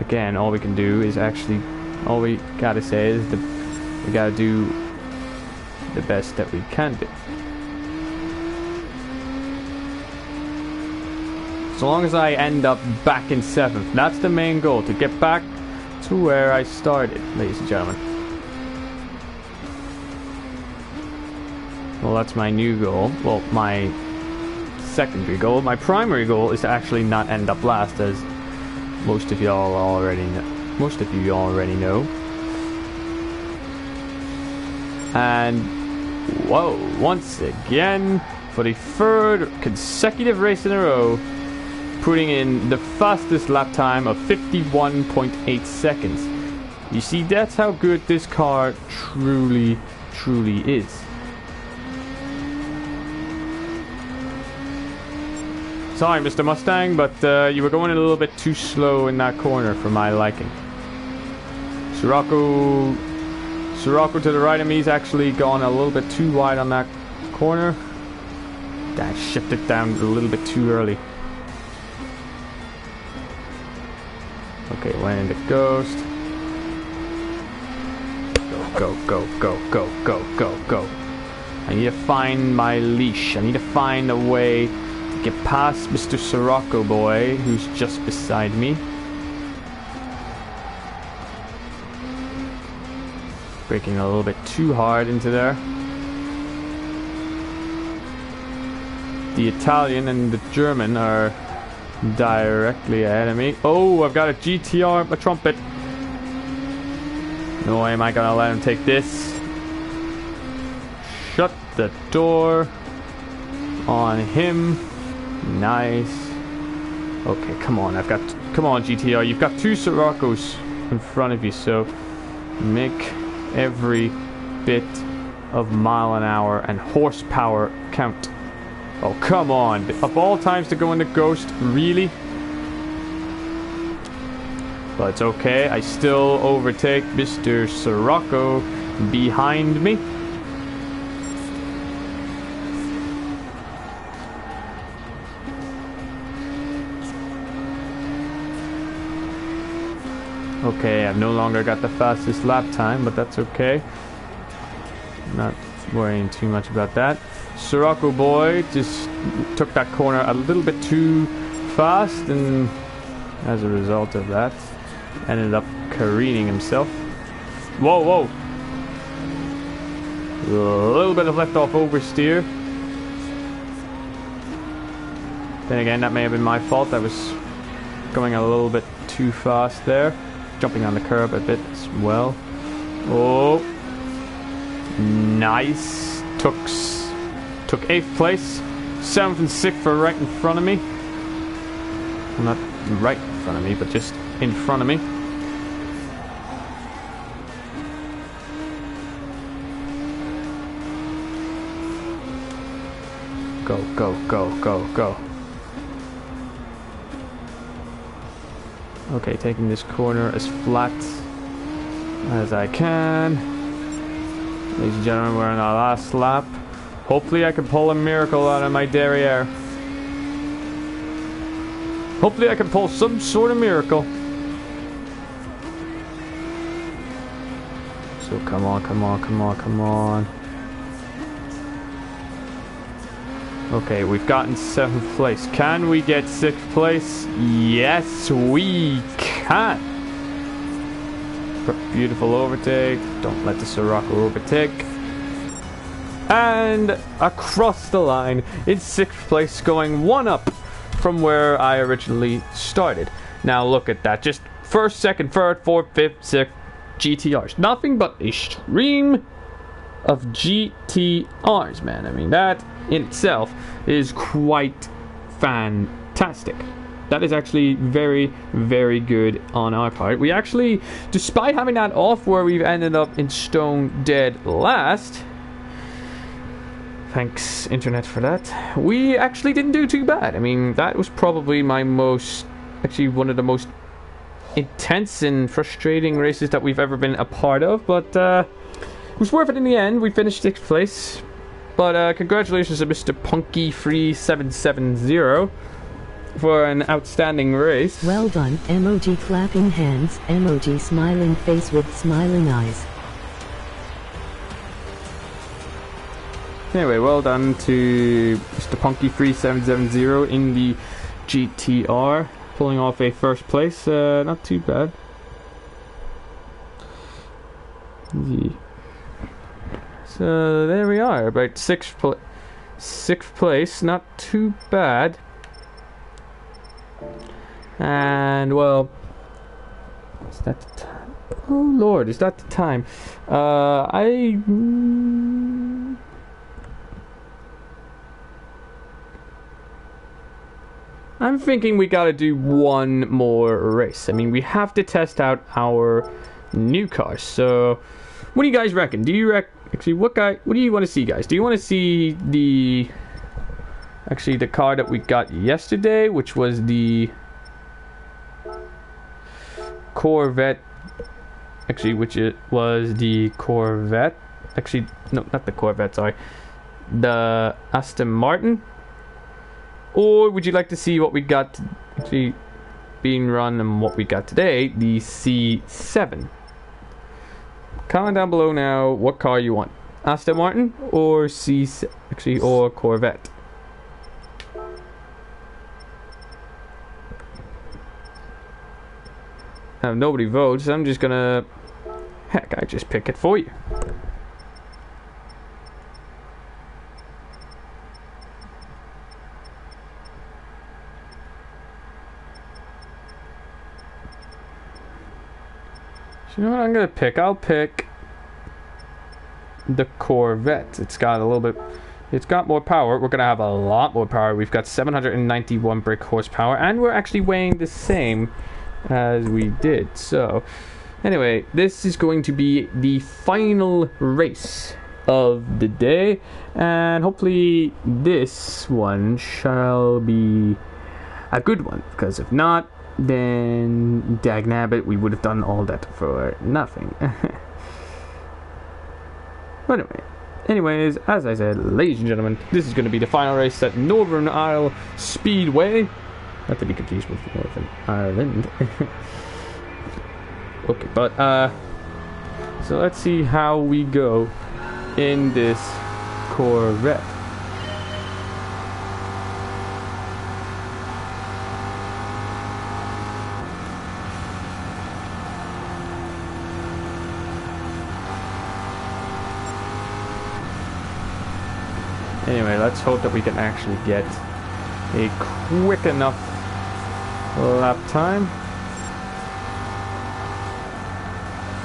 Again, all we can do is actually, all we gotta say is that we gotta do the best that we can do. So long as I end up back in 7th, that's the main goal, to get back to where I started, ladies and gentlemen. Well, that's my new goal. Well, my secondary goal. My primary goal is to actually not end up last, as most of y'all already know. Most of you already know. And whoa, once again, for the 3rd consecutive race in a row, putting in the fastest lap time of 51.8 seconds. You see, that's how good this car truly is. Sorry, Mr. Mustang, but you were going a little bit too slow in that corner for my liking. Sirocco to the right of me is actually gone a little bit too wide on that corner. That shifted down a little bit too early. Okay, went into Ghost. Go, go, go, go, go, go, go. I need to find my leash. I need to find a way to get past Mr. Sirocco boy, who's just beside me. Braking a little bit too hard into there. The Italian and the German are directly ahead of me. Oh, I've got a GTR, a trumpet. No way am I gonna let him take this. Shut the door on him. Nice. Okay, come on. Come on, GTR. You've got 2 Siroccos in front of you, so make every bit of mile an hour and horsepower count. Oh, come on. Of all times to go into Ghost, really? But it's okay. I still overtake Mr. Sirocco behind me. Okay, I've no longer got the fastest lap time, but that's okay. Not worrying too much about that. Sirocco boy just took that corner a little bit too fast, and as a result of that, ended up careening himself. Whoa, whoa! A little bit of left-off oversteer. Then again, that may have been my fault. I was going a little bit too fast there. Jumping on the curb a bit as well. Oh, Nice. Took 8th place. 7th and 6th are right in front of me. Well, not right in front of me, but just in front of me. Go, go, go, go, go. Okay, taking this corner as flat as I can. Ladies and gentlemen, we're on our last lap. Hopefully I can pull a miracle out of my derriere. Hopefully I can pull some sort of miracle. So come on, come on, come on, come on. Okay, we've gotten 7th place. Can we get 6th place? Yes, we can. Beautiful overtake. Don't let the Sirocco overtake. And across the line in 6th place, going 1 up from where I originally started. Now look at that. Just 1st, 2nd, 3rd, 4th, 5th, 6th GTRs. Nothing but a stream of GTRs, man. I mean, that in itself is quite fantastic. That is actually very, very good on our part. We actually, despite having that off where we've ended up in stone dead last, thanks internet for that, we actually didn't do too bad. I mean, that was probably my most, actually one of the most intense and frustrating races that we've ever been a part of, but it was worth it in the end. We finished 6th place. But congratulations to Mr. Punky3770 for an outstanding race. Well done. Emoji clapping hands. Emoji smiling face with smiling eyes. Anyway, well done to Mr. Punky3770 in the GTR. Pulling off a 1st place. Not too bad. Yeah. So there we are, about 6th place, not too bad. And well, is that the time? Oh Lord, is that the time? I'm thinking we gotta do one more race. I mean, we have to test out our new cars. So, what do you guys reckon? Do you actually, what do you want to see, guys? Do you want to see the car that we got yesterday, which was the Corvette, which it was the Corvette, no, not the Corvette, sorry, the Aston Martin? Or would you like to see what we got actually being run and what we got today, the C7? Comment down below now what car you want, Aston Martin or or Corvette. Now nobody votes, so I'm just gonna, heck, I just pick it for you. You know what I'm gonna pick? I'll pick the Corvette. It's got more power. We're gonna have a lot more power. We've got 791 brake horsepower, and we're actually weighing the same as we did. So, anyway, this is going to be the final race of the day, and hopefully this one shall be a good one, because if not, then dagnabbit, we would have done all that for nothing. But anyways, as I said, ladies and gentlemen, this is going to be the final race at Northern Ireland Speedway. Not to be confused with Northern Ireland. Okay, but so let's see how we go in this Corvette. Anyway, let's hope that we can actually get a quick enough lap time.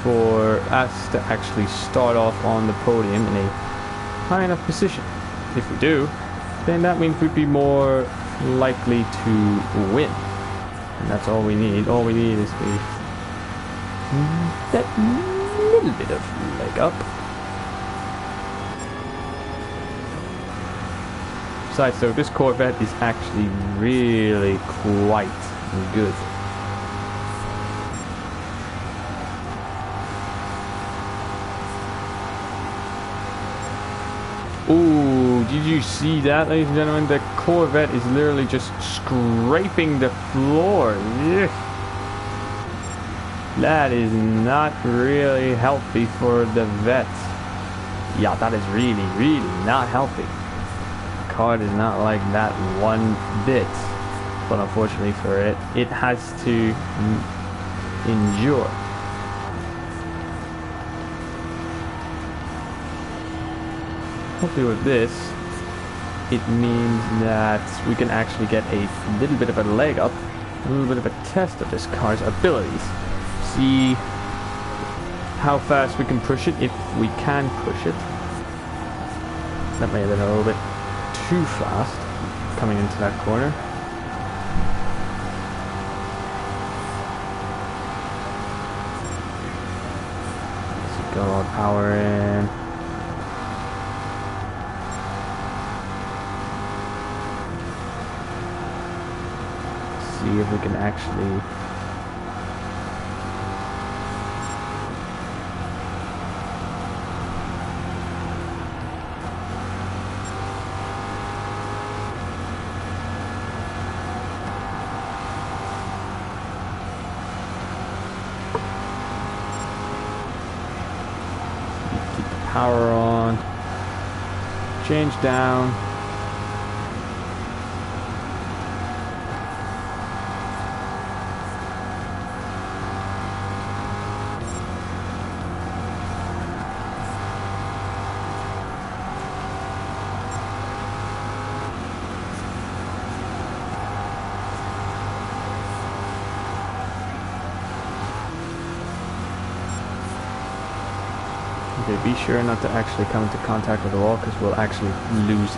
for us to actually start off on the podium in a high enough position. If we do, then that means we'd be more likely to win. And that's all we need. All we need is that little bit of leg up. Besides, though, this Corvette is actually really quite good. Ooh, did you see that, ladies and gentlemen? The Corvette is literally just scraping the floor. Ugh. That is not really healthy for the vet. Yeah, that is really, really not healthy. The car does not like that one bit. But unfortunately for it, it has to endure. Hopefully with this, it means that we can actually get a little bit of a leg up, a little bit of a test of this car's abilities. See how fast we can push it, if we can push it. That may have been a little bit too fast coming into that corner. Let's go all power in. See if we can actually keep the power on, change down. Okay, be sure not to actually come into contact with the wall, because we'll actually lose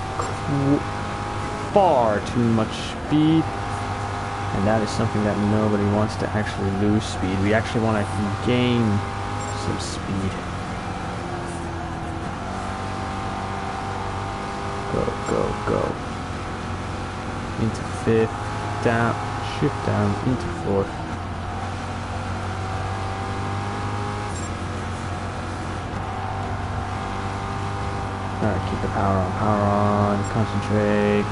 far too much speed. And that is something that nobody wants, to actually lose speed. We actually want to gain some speed. Go, go, go. Into fifth, down, shift down, into fourth. Alright, keep the power on, concentrate.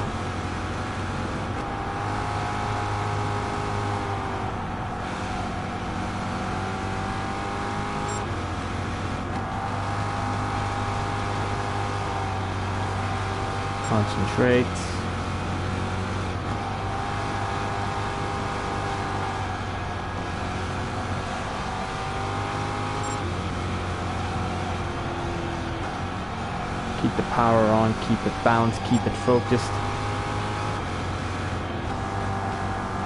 Concentrate. Keep the power on, keep it balanced, keep it focused.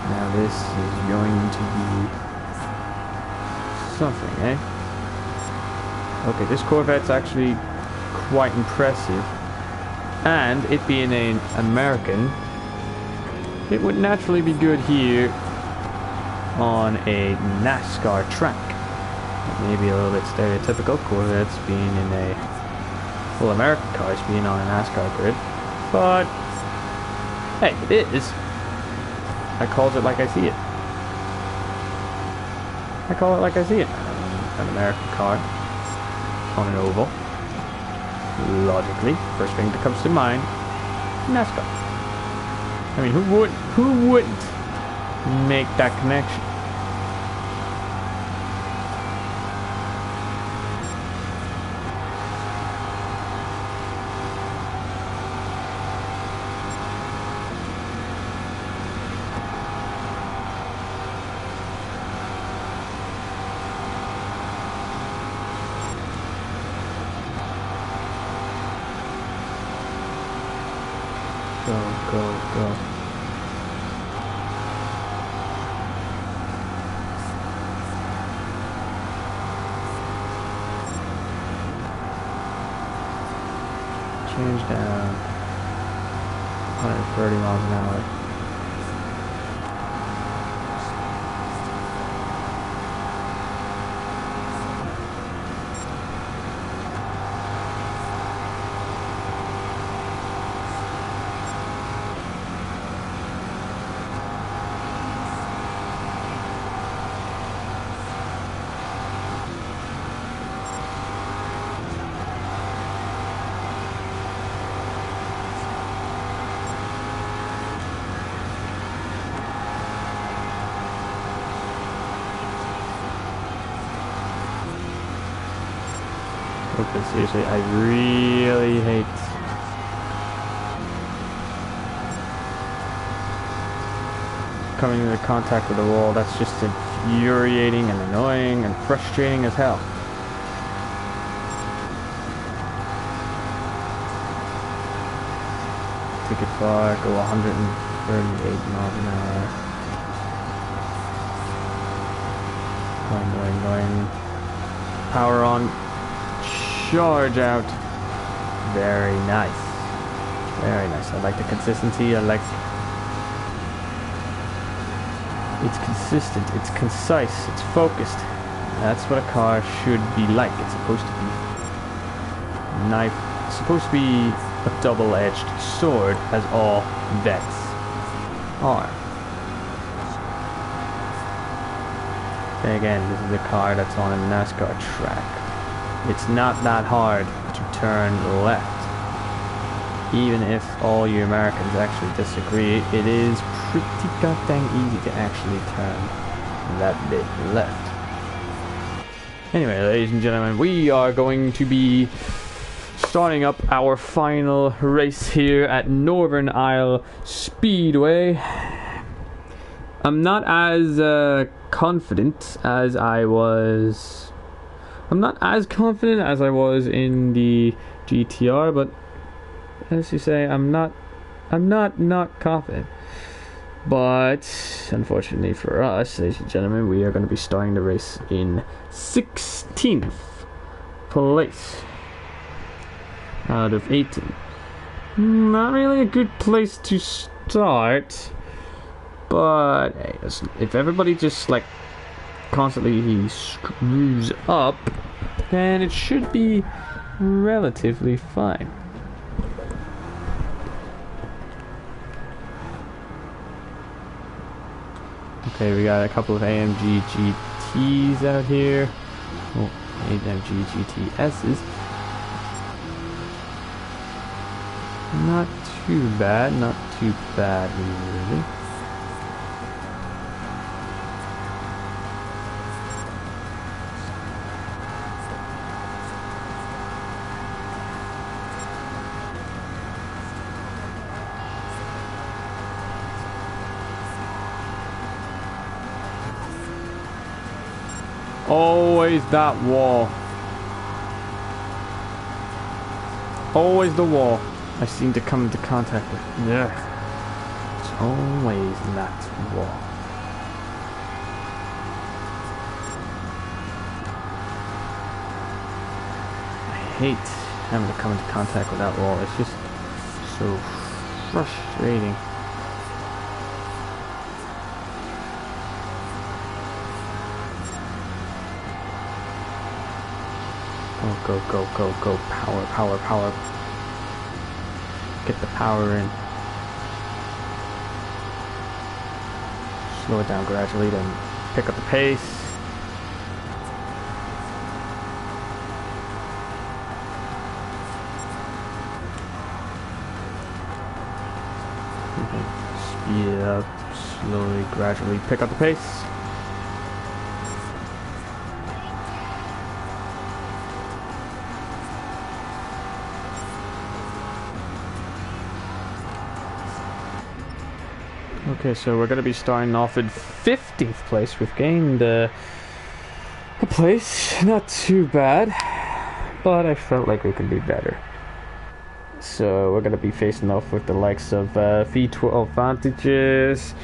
Now this is going to be something, eh? Okay, this Corvette's actually quite impressive. And it being an American, it would naturally be good here on a NASCAR track. Maybe a little bit stereotypical, Corvettes being in a... well, American cars being on a NASCAR grid, but hey, it is. I calls it like I see it. I call it like I see it. An American car on an oval. Logically, first thing that comes to mind, NASCAR. I mean, who wouldn't make that connection? Go, go, go. change down. 130 miles an hour. Okay, seriously, I really hate coming into contact with the wall. That's just infuriating and annoying and frustrating as hell. Take it far, go 138 miles an hour. Going. Power on. Charge out. Very nice. Very nice. I like the consistency. I like it's consistent, it's concise, it's focused. That's what a car should be like. It's supposed to be it's supposed to be a double-edged sword, as all vets are. And again, this is a car that's on a NASCAR track. It's not that hard to turn left. Even if all you Americans actually disagree, it is pretty goddamn easy to actually turn that bit left. Anyway, ladies and gentlemen, we are going to be starting up our final race here at Northern Isle Speedway. I'm not as confident as I was. I'm not as confident as I was in the GTR, but as you say, I'm not confident. But unfortunately for us, ladies and gentlemen, we are going to be starting the race in 16th place out of 18. Not really a good place to start, but hey, listen, if everybody just like constantly screws up, then it should be relatively fine. Okay, we got a couple of AMG GTs out here. Oh, AMG GTSs. Not too bad, really. Always that wall. Always the wall I seem to come into contact with. Yeah. It's always that wall. I hate having to come into contact with that wall. It's just so frustrating. Go. Power. Get the power in. Slow it down gradually, then pick up the pace. Speed it up, slowly, gradually pick up the pace. Okay, so we're going to be starting off in 15th place. We've gained a place. Not too bad, but I felt like we could be better. So we're going to be facing off with the likes of V12 Vantages,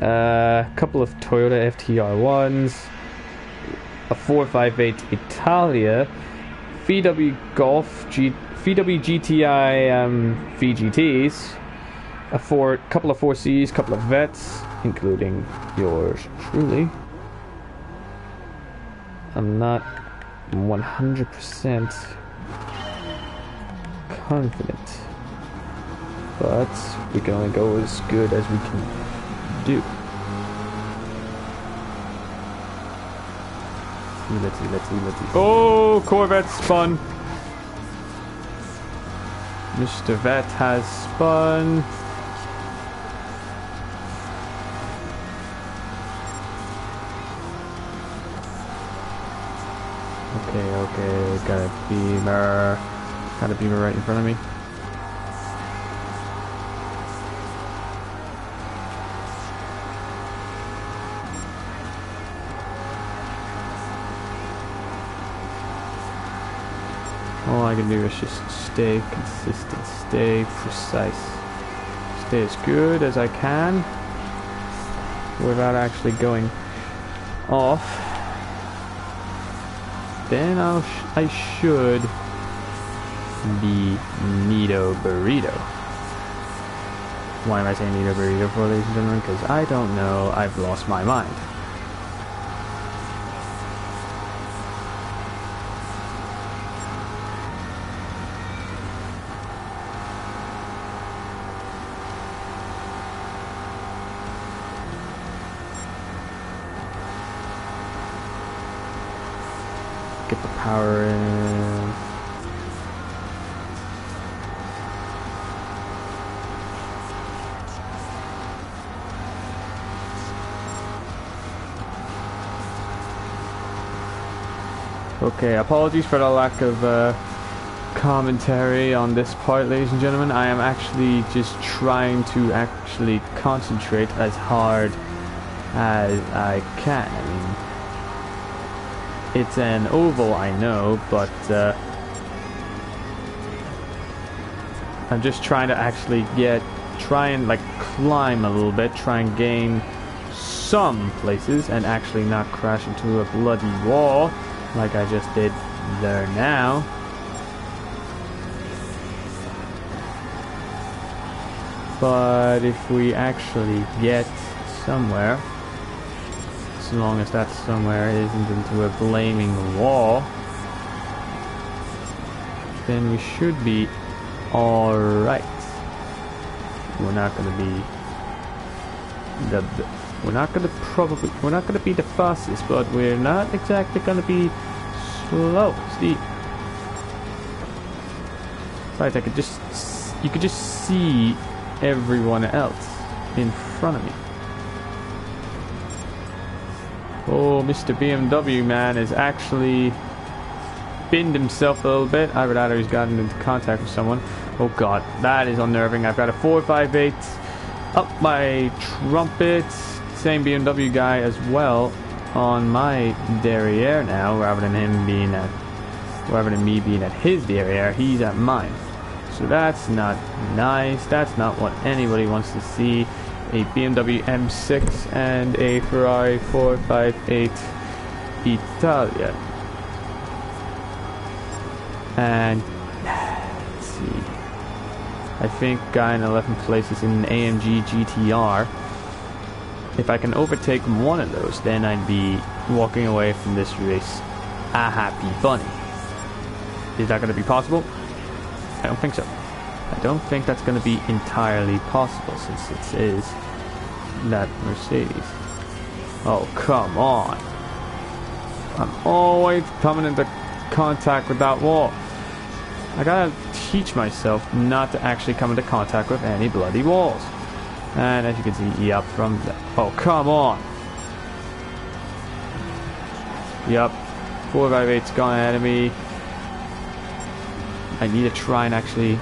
a couple of Toyota FTR1s, a 458 Italia, VW Golf, VW GTI VGTs, a couple of 4Cs, couple of vets, including yours truly. I'm not 100% confident, but we can only go as good as we can do. Let's see. Oh, Corvette spun. Mr. Vet has spun. Okay, got a beamer. Got a beamer right in front of me. All I can do is just stay consistent, stay precise, stay as good as I can without actually going off. Then I should be Neato Burrito. Why am I saying Neato Burrito for, ladies and gentlemen? Because I don't know. I've lost my mind. Get the power in. Okay, apologies for the lack of commentary on this part, ladies and gentlemen. I am actually just trying to actually concentrate as hard as I can. I mean, it's an oval, I know, but I'm just trying to actually try and like climb a little bit, try and gain some places and actually not crash into a bloody wall like I just did there now. But if we actually get somewhere, as long as that somewhere isn't into a flaming wall, then we should be alright. We're not gonna be we're not gonna be the fastest, but we're not exactly gonna be slow. See, besides, you could just see everyone else in front of me. Oh, Mr. BMW man has actually binned himself a little bit. Either that or he's gotten into contact with someone. Oh god, that is unnerving. I've got a 458 up my trumpet. Same BMW guy as well on my derriere now, rather than me being at his derriere. He's at mine. So that's not nice. That's not what anybody wants to see. A BMW M6 and a Ferrari 458 Italia. And let's see, I think guy in 11th place is in an AMG GTR. If I can overtake one of those, then I'd be walking away from this race a happy bunny. Is that going to be possible? I don't think so. I don't think that's going to be entirely possible, since it is that Mercedes. Oh, come on. I'm always coming into contact with that wall. I gotta teach myself not to actually come into contact with any bloody walls. And as you can see, up from the... Oh, come on. Yep. 458's gone ahead of me. I need to try and actually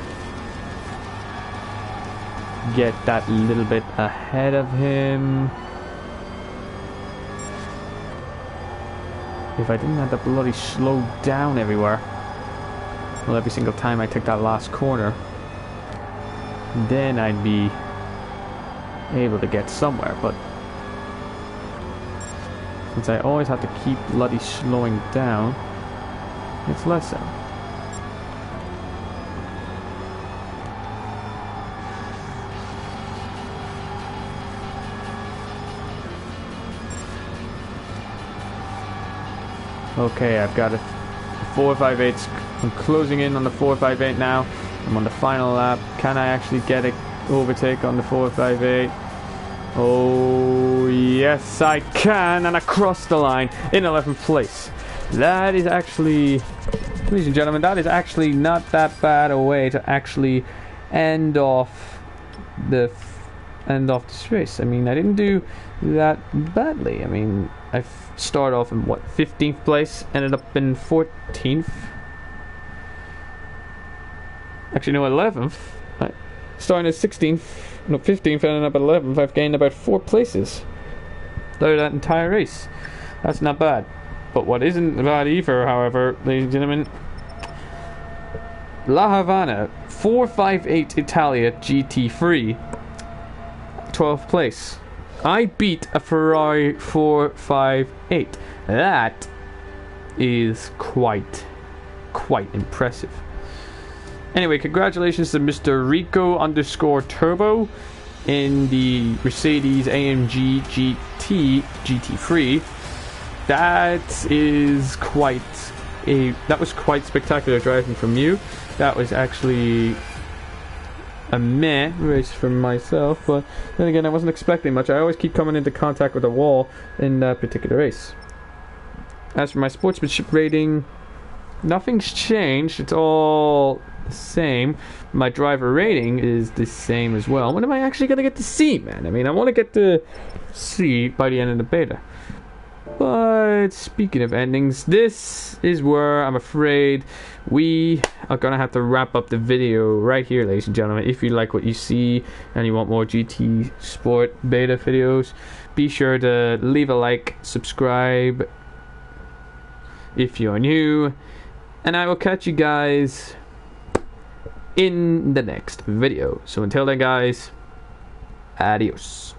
get that little bit ahead of him. If I didn't have to bloody slow down everywhere, well, every single time I took that last corner, then I'd be able to get somewhere. But since I always have to keep bloody slowing down, it's less so. Okay, I've got a 458. I'm closing in on the 458 now. I'm on the final lap. Can I actually get an overtake on the 458? Oh, yes, I can. And I crossed the line in 11th place. That is actually, ladies and gentlemen, that is actually not that bad a way to actually end off this race. I mean, I didn't do that badly. I mean, I started off in what, 15th place, ended up in 14th. Actually, no, 11th. Starting at 16th, no, 15th, ended up at 11th. I've gained about 4 places through that entire race. That's not bad. But what isn't bad either, however, ladies and gentlemen, La Havana 458 Italia GT3, 12th place. I beat a Ferrari 458. That is quite impressive. Anyway, congratulations to Mr. Rico_Turbo in the Mercedes AMG GT GT3. That was quite spectacular driving from you. That was actually a meh race for myself, but then again, I wasn't expecting much. I always keep coming into contact with a wall in that particular race. As for my sportsmanship rating, nothing's changed. It's all the same. My driver rating is the same as well. When am I actually going to get to C, man? I mean, I want to get to C by the end of the beta. But speaking of endings, this is where I'm afraid we are going to have to wrap up the video right here, ladies and gentlemen. If you like what you see and you want more GT Sport beta videos, be sure to leave a like, subscribe if you're new, and I will catch you guys in the next video. So until then, guys, adios.